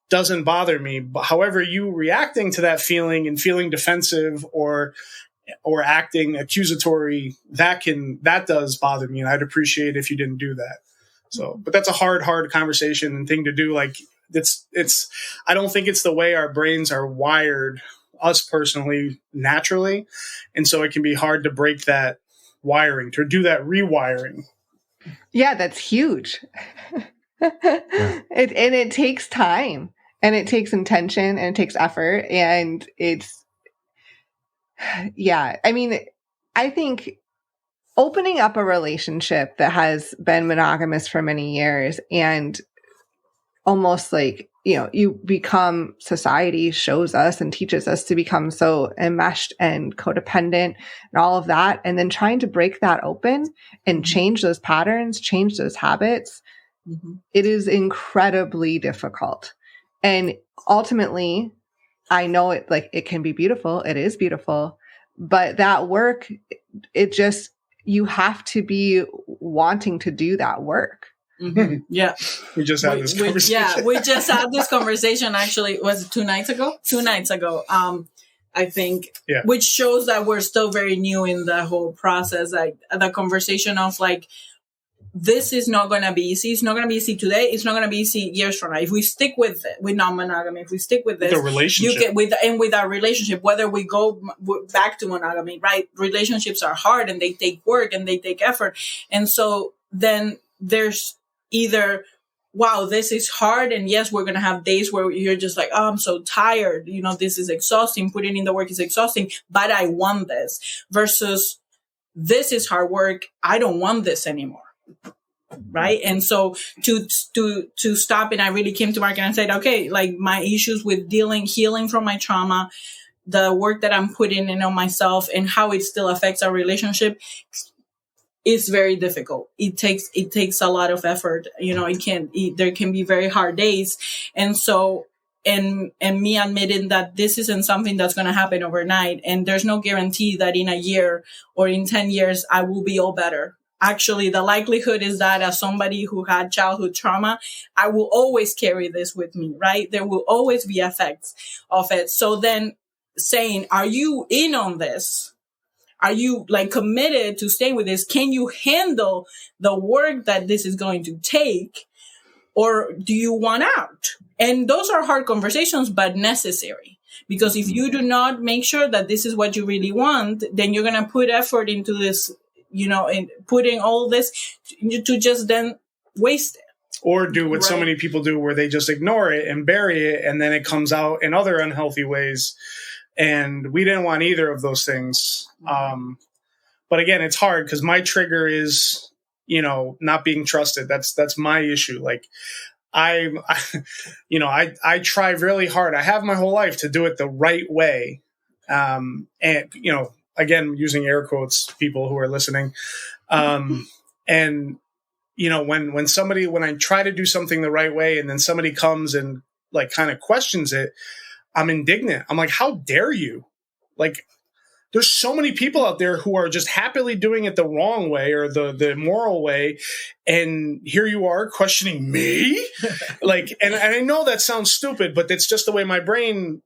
doesn't bother me. But however, you reacting to that feeling and feeling defensive or acting accusatory, that does bother me. And I'd appreciate if you didn't do that. So, but that's a hard conversation and thing to do. Like I don't think it's the way our brains are wired, us personally, naturally. And so it can be hard to break that wiring, to do that rewiring. Yeah, that's huge. It takes time, and it takes intention, and it takes effort, and I mean, I think opening up a relationship that has been monogamous for many years and almost like, you become, society shows us and teaches us to become so enmeshed and codependent and all of that. And then trying to break that open and change those patterns, change those habits, it is incredibly difficult. And ultimately, I know it can be beautiful. It is beautiful. But that work, you have to be wanting to do that work. Mm-hmm. Yeah. We just had this conversation. We just had this conversation, actually, was it 2 nights ago? 2 nights ago. I think, which shows that we're still very new in the whole process. Like the conversation of like, this is not going to be easy. It's not going to be easy today. It's not going to be easy years from now. If we stick with non-monogamy, if we stick with this, the relationship, with our relationship, whether we go back to monogamy, right? Relationships are hard and they take work and they take effort. And so then there's either, wow, this is hard. And yes, we're going to have days where you're just like, oh, I'm so tired. This is exhausting. Putting in the work is exhausting, but I want this, versus this is hard work. I don't want this anymore. Right. And so to stop, and I really came to Mark and I said, okay, like my issues with healing from my trauma, the work that I'm putting in on myself and how it still affects our relationship is very difficult. It takes a lot of effort. There can be very hard days. And so, and me admitting that this isn't something that's going to happen overnight. And there's no guarantee that in a year or in 10 years, I will be all better. Actually, the likelihood is that as somebody who had childhood trauma, I will always carry this with me, right? There will always be effects of it. So then saying, are you in on this? Are you like committed to staying with this? Can you handle the work that this is going to take? Or do you want out? And those are hard conversations, but necessary. Because if you do not make sure that this is what you really want, then you're going to put effort into this, and putting all this to just then waste it. Or do what so many people do, where they just ignore it and bury it, and then it comes out in other unhealthy ways. And we didn't want either of those things. But again, it's hard because my trigger is, not being trusted. That's my issue. Like I try really hard. I have my whole life to do it the right way. And, again, using air quotes, people who are listening. And, when I try to do something the right way and then somebody comes and like kind of questions it, I'm indignant. I'm like, how dare you? Like, there's so many people out there who are just happily doing it the wrong way or the immoral way. And here you are questioning me. And I know that sounds stupid, but it's just the way my brain,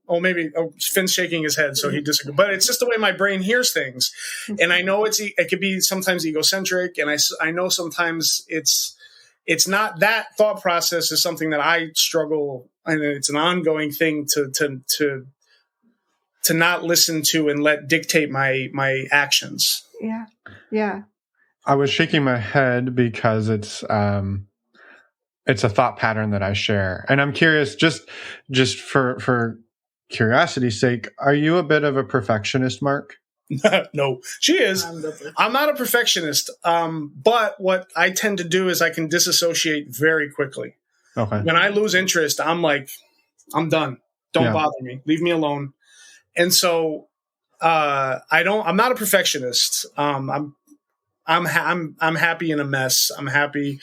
Finn's shaking his head. So he disagrees, but it's just the way my brain hears things. And I know it could be sometimes egocentric. And I know sometimes it's not. That thought process is something that I struggle, and it's an ongoing thing to not listen to and let dictate my actions. Yeah. Yeah. I was shaking my head because it's a thought pattern that I share. And I'm curious, just for curiosity's sake, are you a bit of a perfectionist, Mark? No, she is. I'm not a perfectionist. But what I tend to do is I can disassociate very quickly. Okay. When I lose interest, I'm like, I'm done. Don't bother me. Leave me alone. And so, I'm not a perfectionist. I'm happy in a mess. I'm happy.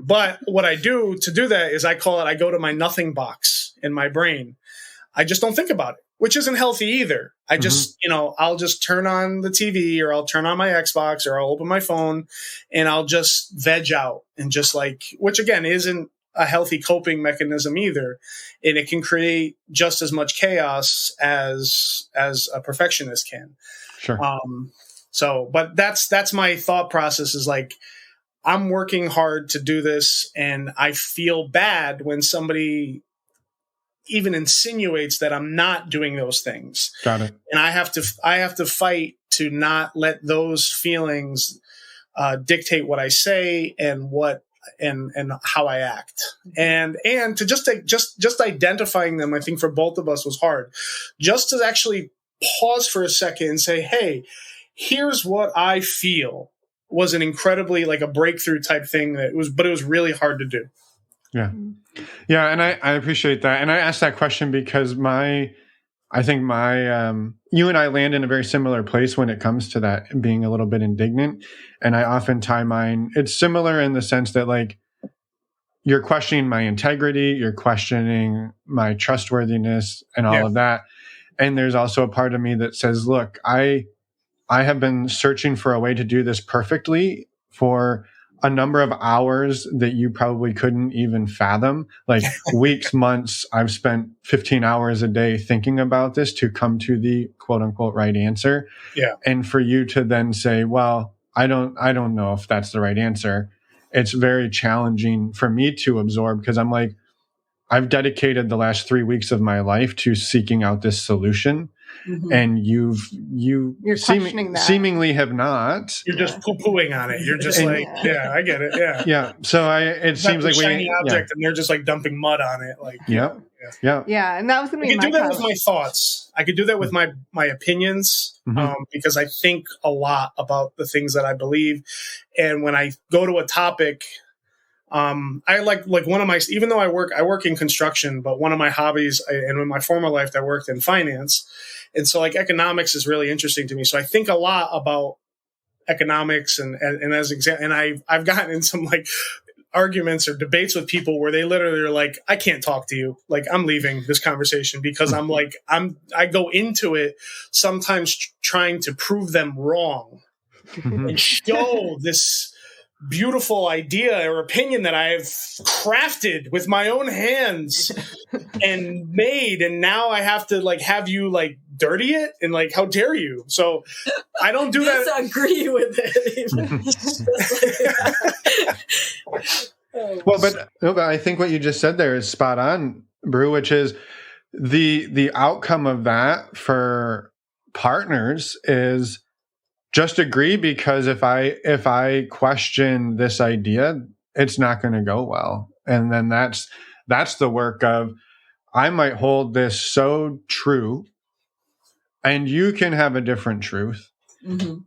But what I do to do that is I go to my nothing box in my brain. I just don't think about it, which isn't healthy either. I just, I'll just turn on the TV, or I'll turn on my Xbox, or I'll open my phone, and I'll just veg out, and just which again isn't a healthy coping mechanism either. And it can create just as much chaos as a perfectionist can. Sure. But that's my thought process, is I'm working hard to do this, and I feel bad when somebody even insinuates that I'm not doing those things. Got it. And I have to fight to not let those feelings dictate what I say and how I act. And to just identifying them, I think for both of us was hard. Just to actually pause for a second and say, hey, here's what I feel, was an incredibly a breakthrough type thing but it was really hard to do. Yeah. Yeah. And I appreciate that. And I asked that question because you and I land in a very similar place when it comes to that, being a little bit indignant. And I often tie mine, it's similar in the sense that you're questioning my integrity, you're questioning my trustworthiness and all of that. And there's also a part of me that says, look, I have been searching for a way to do this perfectly for a number of hours that you probably couldn't even fathom, weeks, months. I've spent 15 hours a day thinking about this to come to the quote unquote right answer. Yeah. And for you to then say, well, I don't know if that's the right answer. It's very challenging for me to absorb, because I'm I've dedicated the last 3 weeks of my life to seeking out this solution. Mm-hmm. And you're seemingly have not. You're just poo-pooing on it. You're just I get it. Yeah. Yeah. So it seems like shiny object, and they're just dumping mud on it. Yeah. And that was going to be. I could do that with my thoughts. I could do that with my opinions, because I think a lot about the things that I believe, and when I go to a topic. I like one of my, even though I work in construction, but one of my hobbies, and in my former life, I worked in finance. And so economics is really interesting to me. So I think a lot about economics and I've gotten in some arguments or debates with people where they literally are I can't talk to you. I'm leaving this conversation, because I go into it sometimes trying to prove them wrong and show this beautiful idea or opinion that I have crafted with my own hands and made, and now I have to have you dirty it, and how dare you? So I don't do that. Disagree with it. Well, but I think what you just said there is spot on, Bru, which is the outcome of that for partners is just agree, because if I question this idea, it's not going to go well. And then that's the work of, I might hold this so true, and you can have a different truth. Mm-hmm.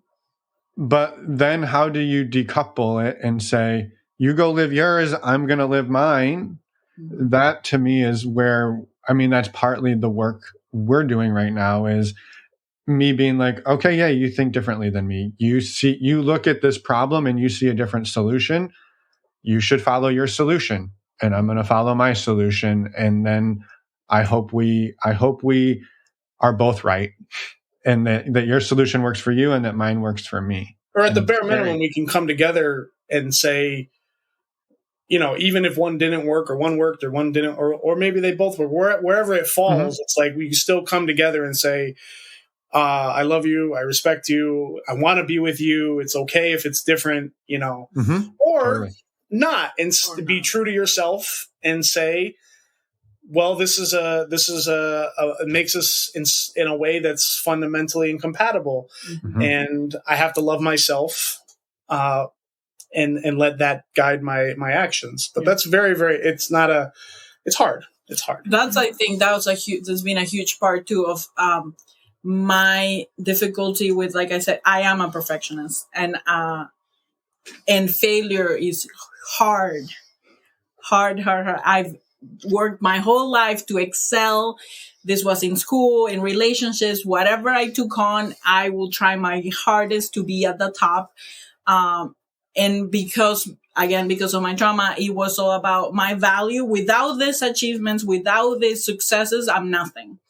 But then how do you decouple it and say, you go live yours, I'm going to live mine? Mm-hmm. That to me is where, that's partly the work we're doing right now, is me being okay, yeah, you think differently than me. You look at this problem and you see a different solution. You should follow your solution, and I'm going to follow my solution. And then I hope we are both right, and that your solution works for you and that mine works for me. Or at the bare minimum, we can come together and say, even if one didn't work, or one worked, or one didn't, or maybe they both work, wherever it falls, it's we can still come together and say, I love you. I respect you. I want to be with you. It's okay if it's different, or not, and be true to yourself and say, well, this is it makes us in a way that's fundamentally incompatible. Mm-hmm. And I have to love myself, and let that guide my actions. But that's very, very, it's hard. It's hard. I think that's been a huge part too of, my difficulty with, like I said, I am a perfectionist, and failure is hard. I've worked my whole life to excel. This was in school, in relationships, whatever I took on, I will try my hardest to be at the top. And because of my trauma, it was all about my value. Without these achievements, without these successes, I'm nothing.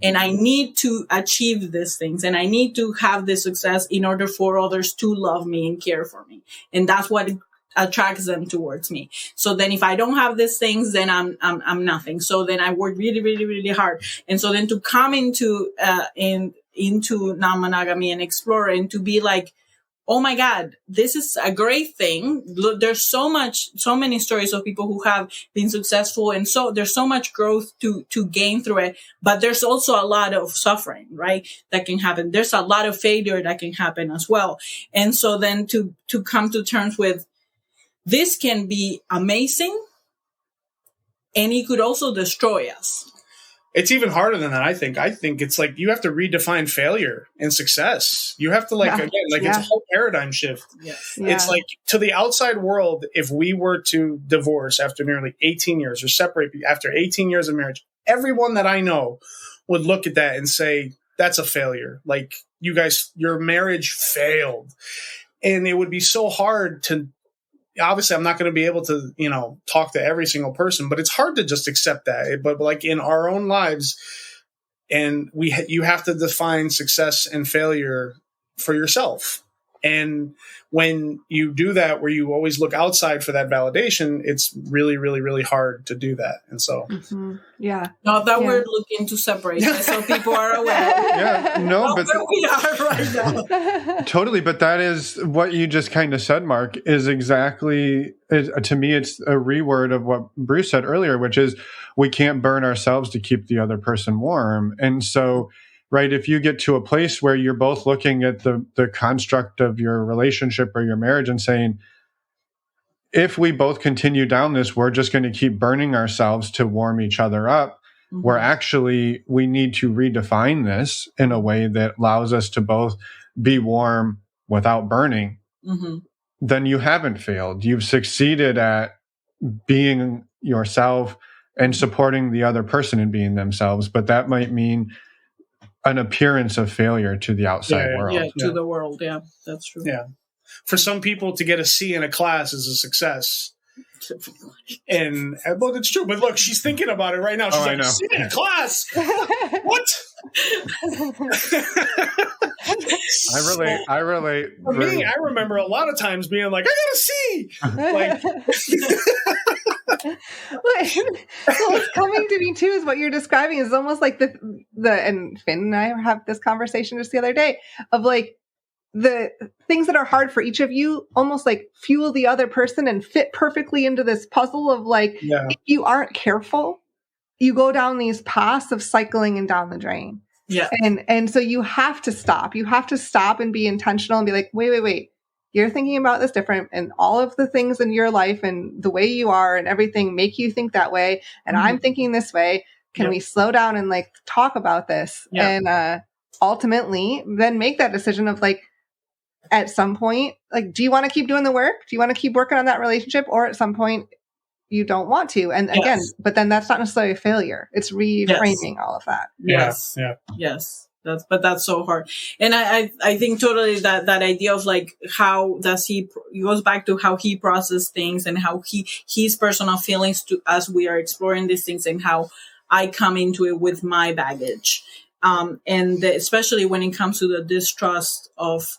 And I need to achieve these things, and I need to have this success in order for others to love me and care for me. And that's what attracts them towards me. So then if I don't have these things, then I'm nothing. So then I work really, really, really hard. And so then to come into non-monogamy and explore, and to be like, oh my God, this is a great thing. There's so many stories of people who have been successful. And so there's so much growth to gain through it. But there's also a lot of suffering, right? That can happen. There's a lot of failure that can happen as well. And so then to come to terms with, this can be amazing, and it could also destroy us. It's even harder than that, I think. I think it's like you have to redefine failure and success. You have to it's a whole paradigm shift. Yes. Yeah. It's like, to the outside world, if we were to divorce after nearly 18 years or separate after 18 years of marriage, everyone that I know would look at that and say, that's a failure. Like, you guys, your marriage failed. And it would be so hard to, obviously I'm not going to be able to, talk to every single person, but it's hard to just accept that. But like in our own lives, and you have to define success and failure for yourself. And when you do that, where you always look outside for that validation, it's really, really, really hard to do that. And so, Not that we're looking to separate us, so people are aware. But where we are right now. Totally. But that is what you just kind of said, Mark, is exactly, to me, it's a reword of what Bruce said earlier, which is we can't burn ourselves to keep the other person warm. And so, right, if you get to a place where you're both looking at the construct of your relationship or your marriage and saying, if we both continue down this, we're just going to keep burning ourselves to warm each other up, where actually we need to redefine this in a way that allows us to both be warm without burning, then you haven't failed. You've succeeded at being yourself and supporting the other person in being themselves, but that might mean an appearance of failure to the outside world. To the world. Yeah, that's true. Yeah. For some people, to get a C in a class is a success. And well, it's true. But look, she's thinking about it right now. She's like, C in a class? What? I relate. For me, I remember a lot of times being like, I got a C. So what's coming to me too is what you're describing is almost like the and Finn and I have this conversation just the other day of like the things that are hard for each of you almost like fuel the other person and fit perfectly into this puzzle of like, if you aren't careful, you go down these paths of cycling and down the drain. Yeah. And so you have to stop. You have to stop and be intentional and be like, wait. You're thinking about this different, and all of the things in your life and the way you are and everything make you think that way. And I'm thinking this way. Can we slow down and like talk about this? And ultimately then make that decision of like, at some point, like, do you want to keep doing the work? Do you want to keep working on that relationship? Or at some point you don't want to? And again, but then that's not necessarily a failure. It's reframing all of that. Yes. That's so hard. And I think totally that idea of like, how does he goes back to how he processes things and how his personal feelings as we are exploring these things, and how I come into it with my baggage. Especially when it comes to the distrust of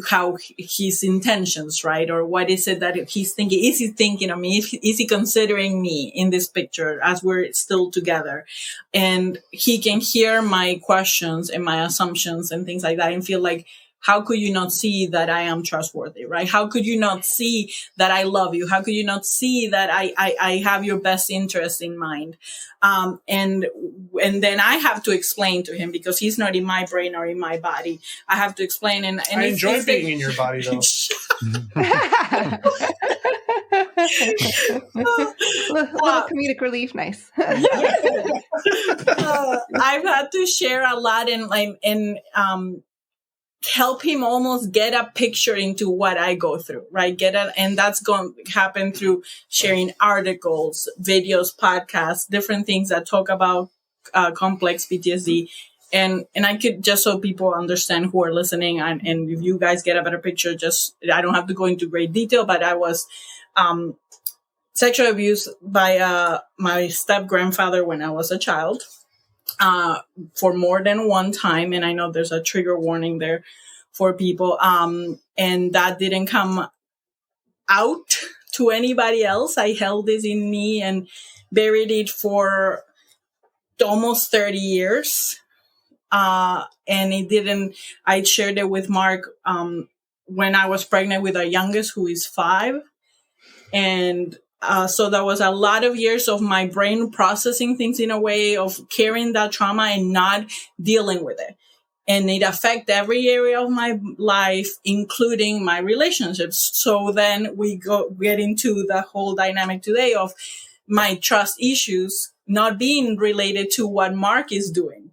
how his intentions, right? Or what is it that he's thinking? Is he thinking of me? Is he considering me in this picture as we're still together? And he can hear my questions and my assumptions and things like that and feel like, how could you not see that I am trustworthy, right? How could you not see that I love you? How could you not see that I have your best interest in mind? And then I have to explain to him, because he's not in my brain or in my body. I have to explain. And I enjoy being in your body, though. Little comedic relief, nice. I've had to share a lot and help him almost get a picture into what I go through, right? And that's going to happen through sharing articles, videos, podcasts, different things that talk about complex PTSD. And I could, just so people understand who are listening, and if you guys get a better picture, I don't have to go into great detail, but I was sexually abused by my step-grandfather when I was a child. For more than one time. And I know there's a trigger warning there for people. And that didn't come out to anybody else. I held this in me and buried it for almost 30 years. And I shared it with Mark, when I was pregnant with our youngest, who is 5. And so that was a lot of years of my brain processing things in a way of carrying that trauma and not dealing with it. And it affected every area of my life, including my relationships. So then we get into the whole dynamic today of my trust issues not being related to what Mark is doing,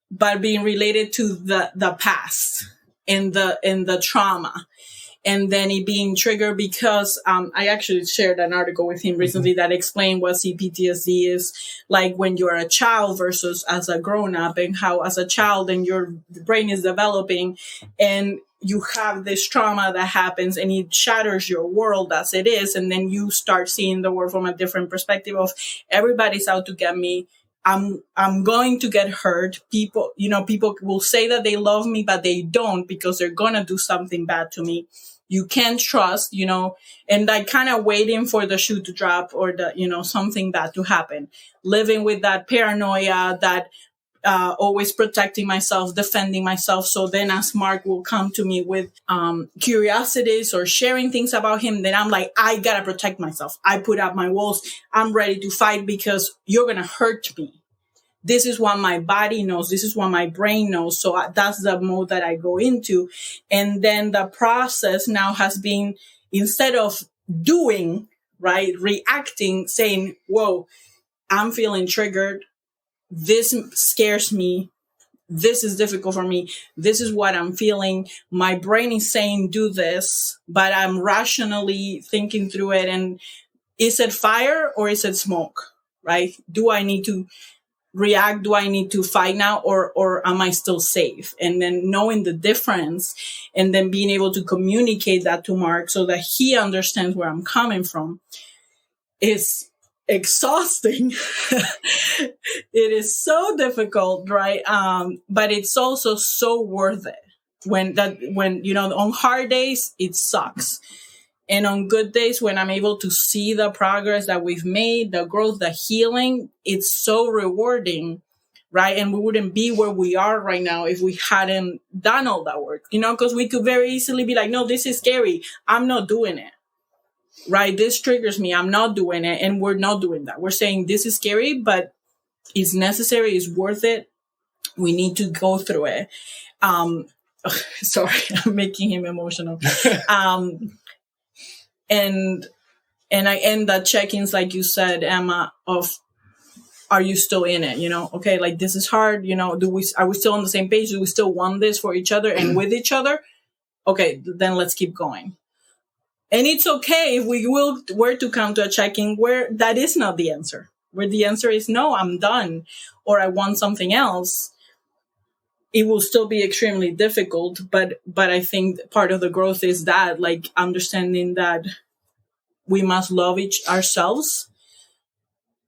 but being related to the past and the trauma. And then it being triggered because I actually shared an article with him recently that explained what CPTSD is like when you're a child versus as a grown-up, and how as a child and your brain is developing and you have this trauma that happens and it shatters your world as it is. And then you start seeing the world from a different perspective of everybody's out to get me. I'm going to get hurt. People will say that they love me, but they don't, because they're going to do something bad to me. You can't trust, and like kind of waiting for the shoe to drop or something bad to happen. Living with that paranoia, that always protecting myself, defending myself. So then as Mark will come to me with curiosities or sharing things about him, then I'm like, I got to protect myself. I put up my walls. I'm ready to fight because you're going to hurt me. This is what my body knows. This is what my brain knows. So that's the mode that I go into. And then the process now has been, instead of doing, right, reacting, saying, whoa, I'm feeling triggered. This scares me. This is difficult for me. This is what I'm feeling. My brain is saying, do this, but I'm rationally thinking through it. And is it fire or is it smoke, right? Do I need to react? Do I need to fight now, or am I still safe? And then knowing the difference and then being able to communicate that to Mark so that he understands where I'm coming from is exhausting. It is so difficult, right? But it's also so worth it. When on hard days, it sucks. And on good days, when I'm able to see the progress that we've made, the growth, the healing, it's so rewarding, right? And we wouldn't be where we are right now if we hadn't done all that work, because we could very easily be like, no, this is scary. I'm not doing it, right? This triggers me. I'm not doing it. And we're not doing that. We're saying this is scary, but it's necessary. It's worth it. We need to go through it. Sorry, I'm making him emotional. And I end the check-ins, like you said, Emma, of, are you still in it? Okay, like this is hard. Are we still on the same page? Do we still want this for each other and with each other? Okay, then let's keep going. And it's okay if we were to come to a check-in where that is not the answer, where the answer is no, I'm done, or I want something else. It will still be extremely difficult, but I think part of the growth is that, like, understanding that we must love ourselves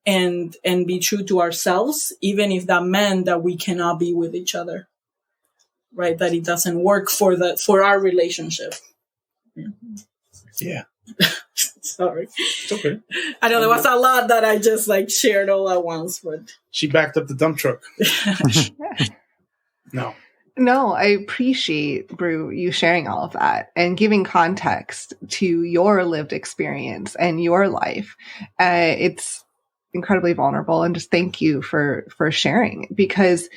and be true to ourselves, even if that meant that we cannot be with each other, right? That it doesn't work for our relationship. Yeah. Sorry. It's okay. I know there was a lot that I just shared all at once, but she backed up the dump truck. No, I appreciate, Bru, you sharing all of that and giving context to your lived experience and your life. It's incredibly vulnerable, and just thank you for sharing, because,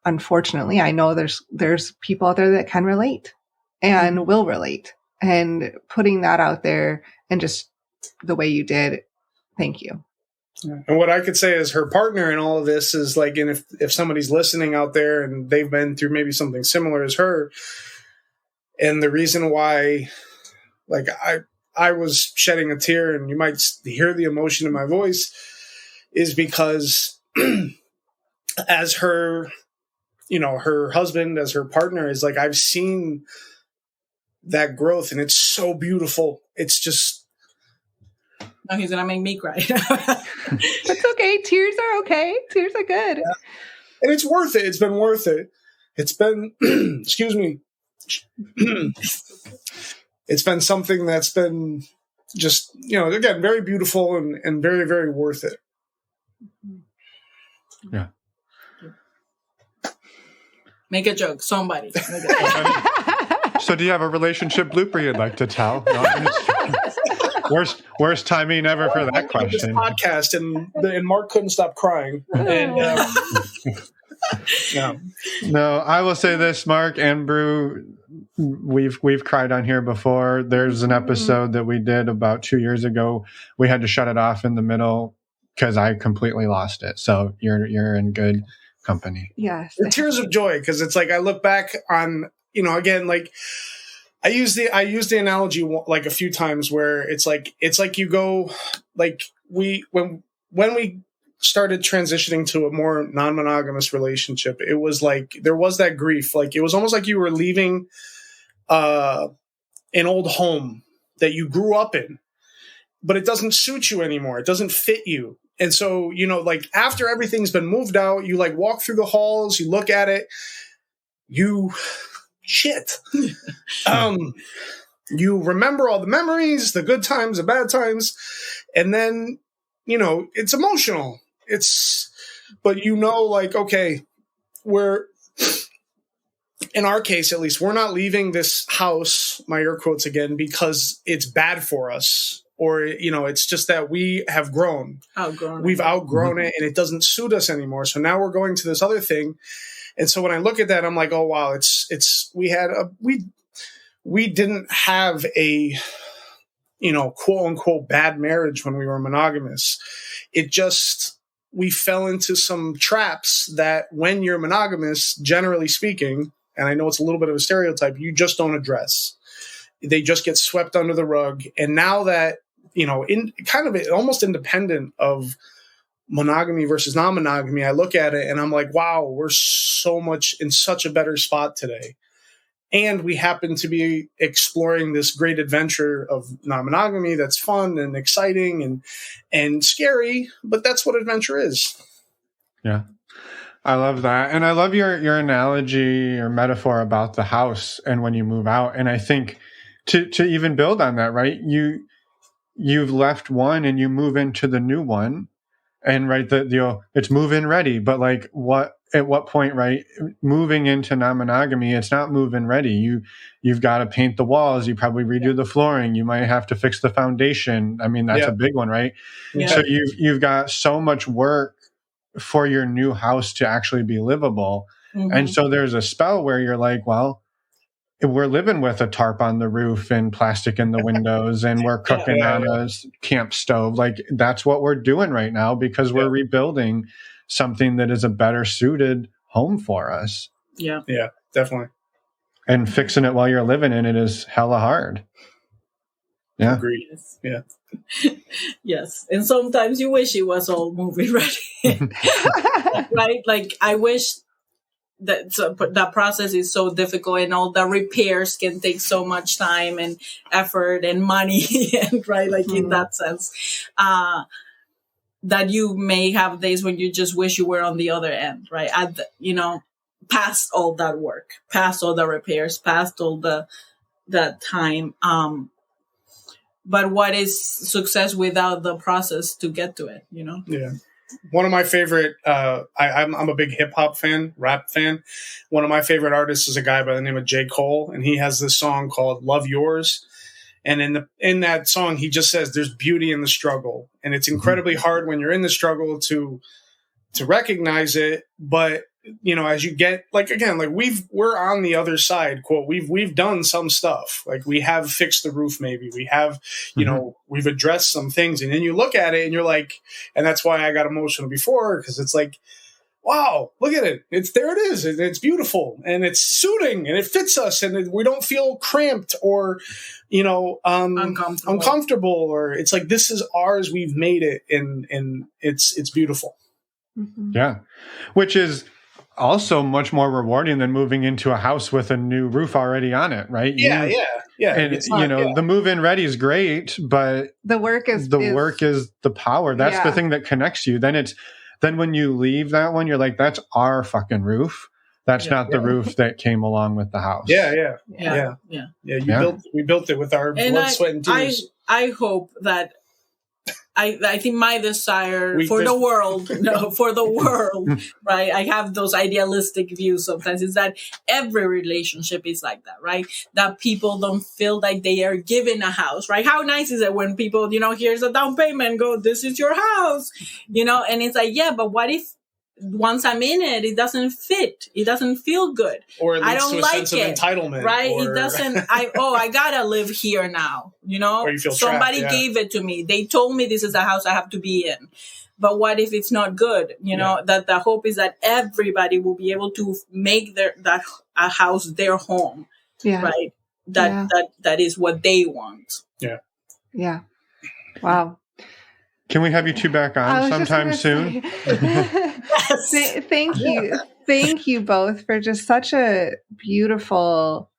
unfortunately, I know there's people out there that can relate and will relate. and putting that out there and just the way you did. Thank you. And what I could say is her partner in all of this is like, and if somebody's listening out there and they've been through maybe something similar as her, and the reason why, like I was shedding a tear and you might hear the emotion in my voice is because as her, her husband, as her partner is like, I've seen that growth and it's so beautiful. It's just. No, he's going to make me cry. That's okay. Tears are okay. Tears are good. Yeah. And it's worth it. It's been worth it. It's been, excuse me. It's been something that's been just, again, very beautiful and very, very worth it. Yeah. Make a joke, somebody. So do you have a relationship blooper you'd like to tell? No, worst timing ever for that question. This podcast and Mark couldn't stop crying. And, No, I will say this, Mark and Bru, we've cried on here before. There's an episode that we did about 2 years ago. We had to shut it off in the middle because I completely lost it. So you're in good company. Yes. The tears of joy, because it's like I look back on, again, like I use the analogy like a few times where it's like you go, like when we started transitioning to a more non-monogamous relationship, it was like there was that grief. Like it was almost like you were leaving an old home that you grew up in, but it doesn't suit you anymore. It doesn't fit you. And so, like after everything's been moved out, you like walk through the halls, you look at it, you remember all the memories, the good times, the bad times. And then, it's emotional. But like, okay, we're, in our case, at least, we're not leaving this house, my air quotes again, because it's bad for us. Or, it's just that we have grown. We've outgrown it and it doesn't suit us anymore. So now we're going to this other thing. And so when I look at that, I'm like, oh, wow, we didn't have a, quote unquote bad marriage when we were monogamous. It just, we fell into some traps that when you're monogamous, generally speaking, and I know it's a little bit of a stereotype, you just don't address. They just get swept under the rug. And now that, in kind of almost independent of monogamy versus non-monogamy, I look at it and I'm like, wow, we're so much in such a better spot today. And we happen to be exploring this great adventure of non-monogamy that's fun and exciting and scary, but that's what adventure is. Yeah. I love that. And I love your analogy or metaphor about the house and when you move out. And I think to even build on that, right? You've left one and you move into the new one. And right, it's move-in ready, but like at what point, right? Moving into non-monogamy, it's not move-in ready. You've got to paint the walls. You probably redo the flooring. You might have to fix the foundation. I mean, that's a big one, right? Yeah. So you've got so much work for your new house to actually be livable. Mm-hmm. And so there's a spell where you're like, well, we're living with a tarp on the roof and plastic in the windows and we're cooking on a camp stove. Like that's what we're doing right now because we're rebuilding something that is a better suited home for us. Yeah. Yeah, definitely. And fixing it while you're living in it is hella hard. Yeah. Agreed. Yeah. Yes. And sometimes you wish it was all movie ready. Right? Like I wish that process is so difficult and all the repairs can take so much time and effort and money and right, like in that sense, that you may have days when you just wish you were on the other end, right? Past all that work, past all the repairs, past all that time. But what is success without the process to get to it, Yeah. One of my favorite, I'm a big hip hop fan, rap fan. One of my favorite artists is a guy by the name of J. Cole, and he has this song called "Love Yours." And in that song, he just says there's beauty in the struggle, and it's incredibly hard when you're in the struggle to recognize it. But as you get again, we're on the other side, quote, we've done some stuff. Like we have fixed the roof. Maybe we have, we've addressed some things, and then you look at it and you're like, and that's why I got emotional before. Cause it's like, wow, look at it. There it is. It's beautiful and it's suiting and it fits us and we don't feel cramped or, uncomfortable, or it's like, this is ours. We've made it and it's beautiful. Mm-hmm. Yeah. Which is also much more rewarding than moving into a house with a new roof already on it. Right. Yeah. And the move-in ready is great, but the work is the power. That's the thing that connects you. Then when you leave that one, you're like, that's our fucking roof. That's not the roof that came along with the house. Yeah. We built it with our blood, sweat, and tears. I hope that I think my desire for the world, right? I have those idealistic views sometimes, is that every relationship is like that, right? That people don't feel like they are given a house, right? How nice is it when people, here's a down payment, go, this is your house, and it's like, yeah, but what if once I'm in it, it doesn't fit. It doesn't feel good. Or it leads I don't to a like sense it, of entitlement. right? Or... It doesn't, I gotta live here now, Or you feel somebody trapped, gave it to me. They told me this is a house I have to be in. But what if it's not good? That the hope is that everybody will be able to make a house their home. Yeah. Right. That is what they want. Yeah. Yeah. Wow. Can we have you two back on sometime soon? Thank you. Thank you both for just such a beautiful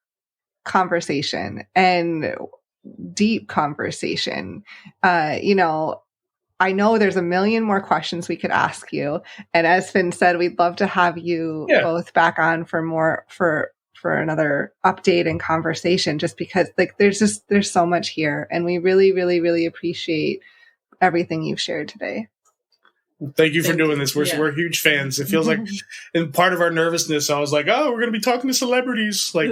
conversation and deep conversation. I know there's a million more questions we could ask you. And as Finn said, we'd love to have you both back on for another update and conversation, just because there's so much here. And we really, really, really appreciate everything you've shared today. Thank you for doing this. We're huge fans. It feels like, in part of our nervousness, I was like, oh, we're going to be talking to celebrities. Like,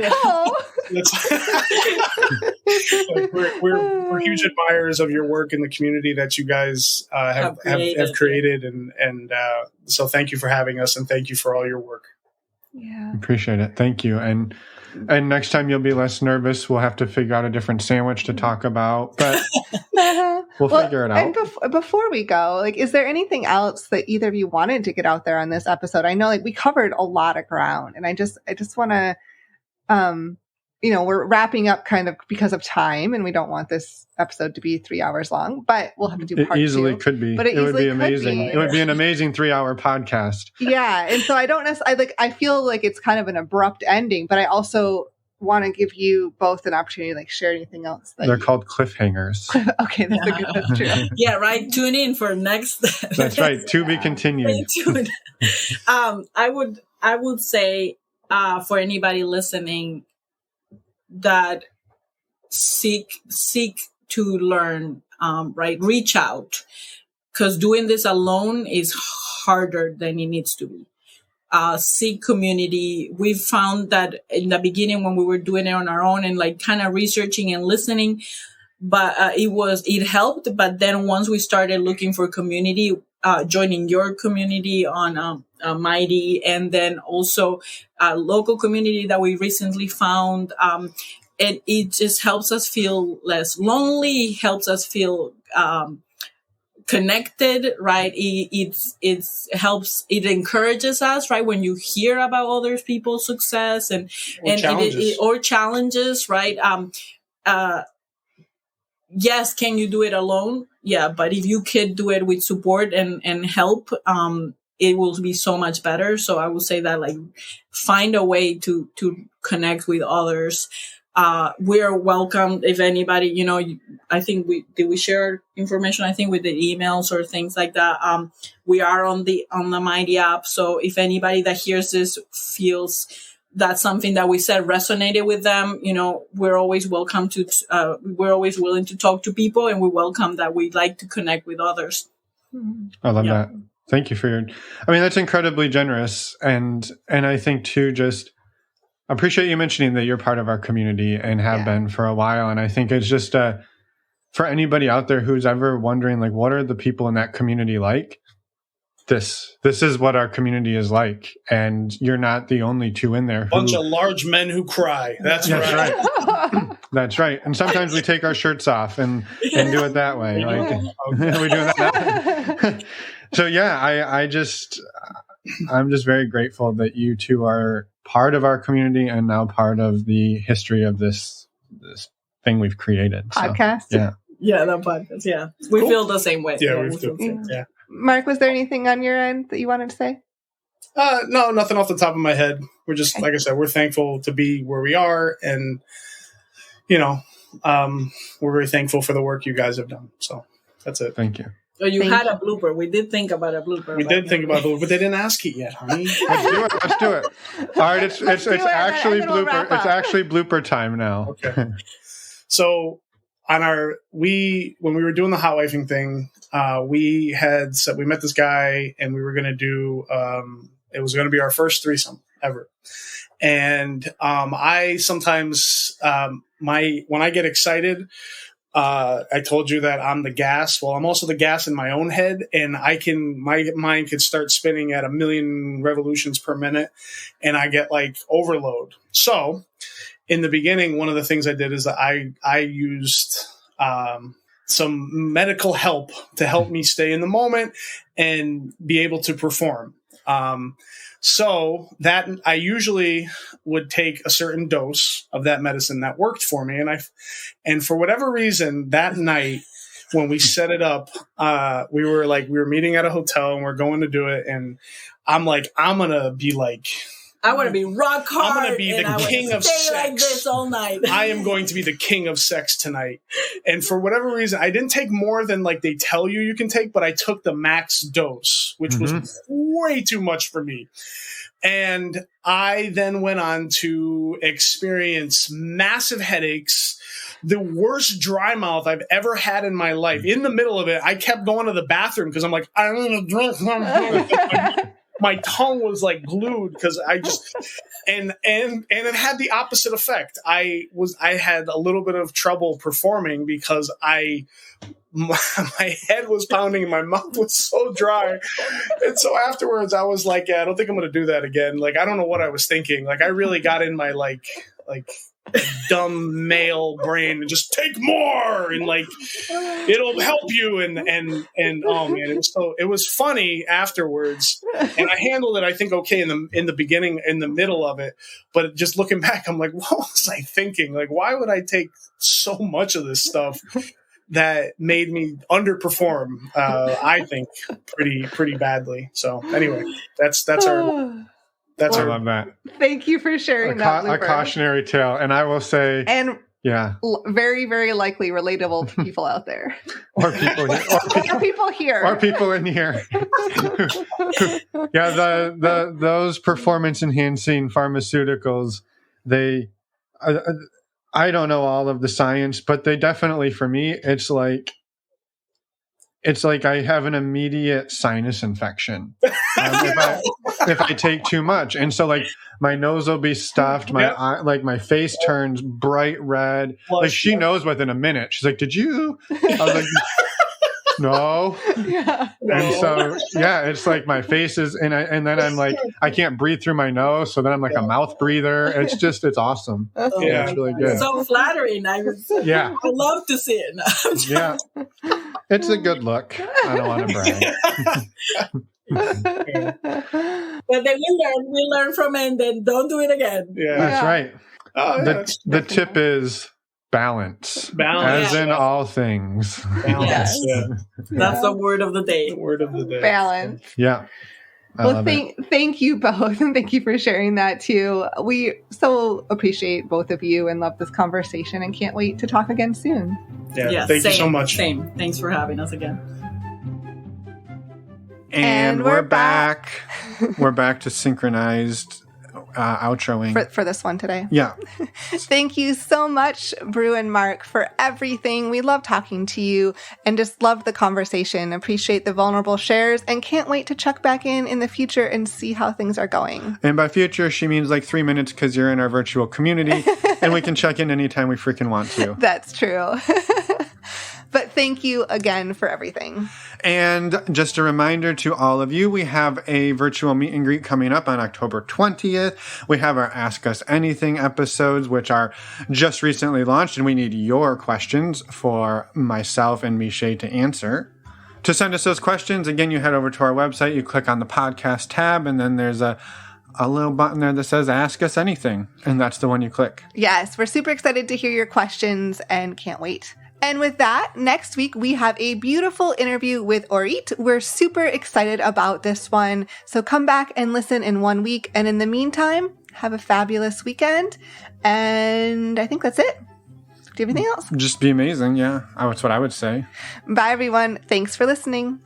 we're huge admirers of your work in the community that you guys have created. And so thank you for having us, and thank you for all your work. Yeah. Appreciate it. Thank you. And next time you'll be less nervous. We'll have to figure out a different sandwich to talk about, but we'll figure it out. And before we go, is there anything else that either of you wanted to get out there on this episode? I know we covered a lot of ground, and I just want to, we're wrapping up kind of because of time, and we don't want this episode to be 3 hours long, but we'll have to do part 2. It easily could be. But it would be amazing. It would be an amazing 3-hour podcast. Yeah. And so I don't necessarily, I feel like it's kind of an abrupt ending, but I also want to give you both an opportunity to share anything else. They're called cliffhangers. Okay. That's true. Yeah. Right. Tune in for next. That's right. To be continued. I would say, for anybody listening, that seek to learn, right? Reach out, because doing this alone is harder than it needs to be. Seek community. We found that in the beginning when we were doing it on our own and kind of researching and listening, but it helped. But then once we started looking for community, joining your community on Mighty, and then also a local community that we recently found, it just helps us feel less lonely, helps us feel connected, right? It helps, it encourages us, right? When you hear about other people's success and challenges, right? Yes, can you do it alone? Yeah, but if you could do it with support and help, it will be so much better. So I would say that find a way to connect with others. We're welcome. If anybody, I think we share information, I think with the emails or things like that. We are on the Mighty app. So if anybody that hears this feels that something that we said resonated with them, we're always welcome to, we're always willing to talk to people, and we welcome that. We'd like to connect with others. I love that. Thank you for that's incredibly generous. And I think too, just appreciate you mentioning that you're part of our community and have been for a while. And I think it's just, for anybody out there who's ever wondering, what are the people in that community like? this is what our community is like, and you're not the only two in there. Bunch of large men who cry. That's right. That's right. And sometimes we take our shirts off and do it that way. We do that. So I'm just very grateful that you two are part of our community and now part of the history of this thing we've created. Podcast. So, Yeah, that podcast. Yeah. We feel the same way. Yeah, we feel the same. Yeah. Mark, was there anything on your end that you wanted to say? No, nothing off the top of my head. We're just, like I said, we're thankful to be where we are. And, we're very thankful for the work you guys have done. So that's it. Thank you. Oh, you had a blooper. We did think about a blooper. We did think about a blooper, but they didn't ask it yet, honey. Let's do it. All right, it's actually blooper. It's actually blooper time now. Okay. So when we were doing the hot wifing thing, we met this guy and we were going to do, it was going to be our first threesome ever. And I sometimes, when I get excited, I told you that I'm the gas. Well, I'm also the gas in my own head, and my mind could start spinning at 1,000,000 revolutions per minute, and I get like overload. So in the beginning, one of the things I did is that I used some medical help to help me stay in the moment and be able to perform. So that I usually would take a certain dose of that medicine that worked for me. And for whatever reason, that night when we set it up, we were meeting at a hotel and we're going to do it. And I'm like, I want to be rock hard. I'm going to be the king of sex. Like this all night. I am going to be the king of sex tonight. And for whatever reason, I didn't take more than like they tell you can take, but I took the max dose, which was way too much for me. And I then went on to experience massive headaches, the worst dry mouth I've ever had in my life. In the middle of it, I kept going to the bathroom because I'm like, I need a drink. My tongue was like glued because I just and it had the opposite effect. I had a little bit of trouble performing because my head was pounding and my mouth was so dry. And so afterwards I was like, yeah, I don't think I'm going to do that again. Like, I don't know what I was thinking. Like, I really got in my like dumb male brain and just take more and like it'll help you and oh man, it was funny afterwards, and I handled it I think okay in the beginning, in the middle of it, but just looking back I'm like, what was I thinking? Like, why would I take so much of this stuff that made me underperform? I think pretty badly. So anyway, that's our I love that. Thank you for sharing that. A cautionary tale. And I will say, very, very likely relatable to people out there. Or people here. Or people in here. Yeah, those performance enhancing pharmaceuticals, I don't know all of the science, but they definitely, for me, it's like I have an immediate sinus infection if I take too much. And so like my nose will be stuffed. My eye, like my face turns bright red. Like she knows within a minute. She's like, did you? I was like, no. Yeah. And so, it's like my face is, and then I'm like, I can't breathe through my nose. So then I'm like a mouth breather. It's awesome. Yeah, it's really good. So flattering. I love to see it. Yeah. It's a good look. I don't want to brag. But then we learn from it and then don't do it again. Yeah. That's right. The tip is balance. As in all things. Balance. Yes. Yeah. That's the word of the day. Balance. Yeah. Well, thank you both, and thank you for sharing that too. We so appreciate both of you and love this conversation and can't wait to talk again soon. Yeah, thank you so much. Same. Thanks for having us again. And we're back. We're back to synchronized outroing. For this one today. Yeah. Thank you so much, Bru and Mark, for everything. We love talking to you and just love the conversation. Appreciate the vulnerable shares and can't wait to check back in the future and see how things are going. And by future, she means like 3 minutes because you're in our virtual community and we can check in anytime we freaking want to. That's true. But thank you again for everything. And just a reminder to all of you, we have a virtual meet and greet coming up on October 20th. We have our Ask Us Anything episodes, which are just recently launched, and we need your questions for myself and Miche to answer. To send us those questions, again, you head over to our website, you click on the podcast tab, and then there's a little button there that says Ask Us Anything, and that's the one you click. Yes, we're super excited to hear your questions and can't wait. And with that, next week we have a beautiful interview with Orit. We're super excited about this one. So come back and listen in 1 week. And in the meantime, have a fabulous weekend. And I think that's it. Do you have anything else? Just be amazing, yeah. That's what I would say. Bye, everyone. Thanks for listening.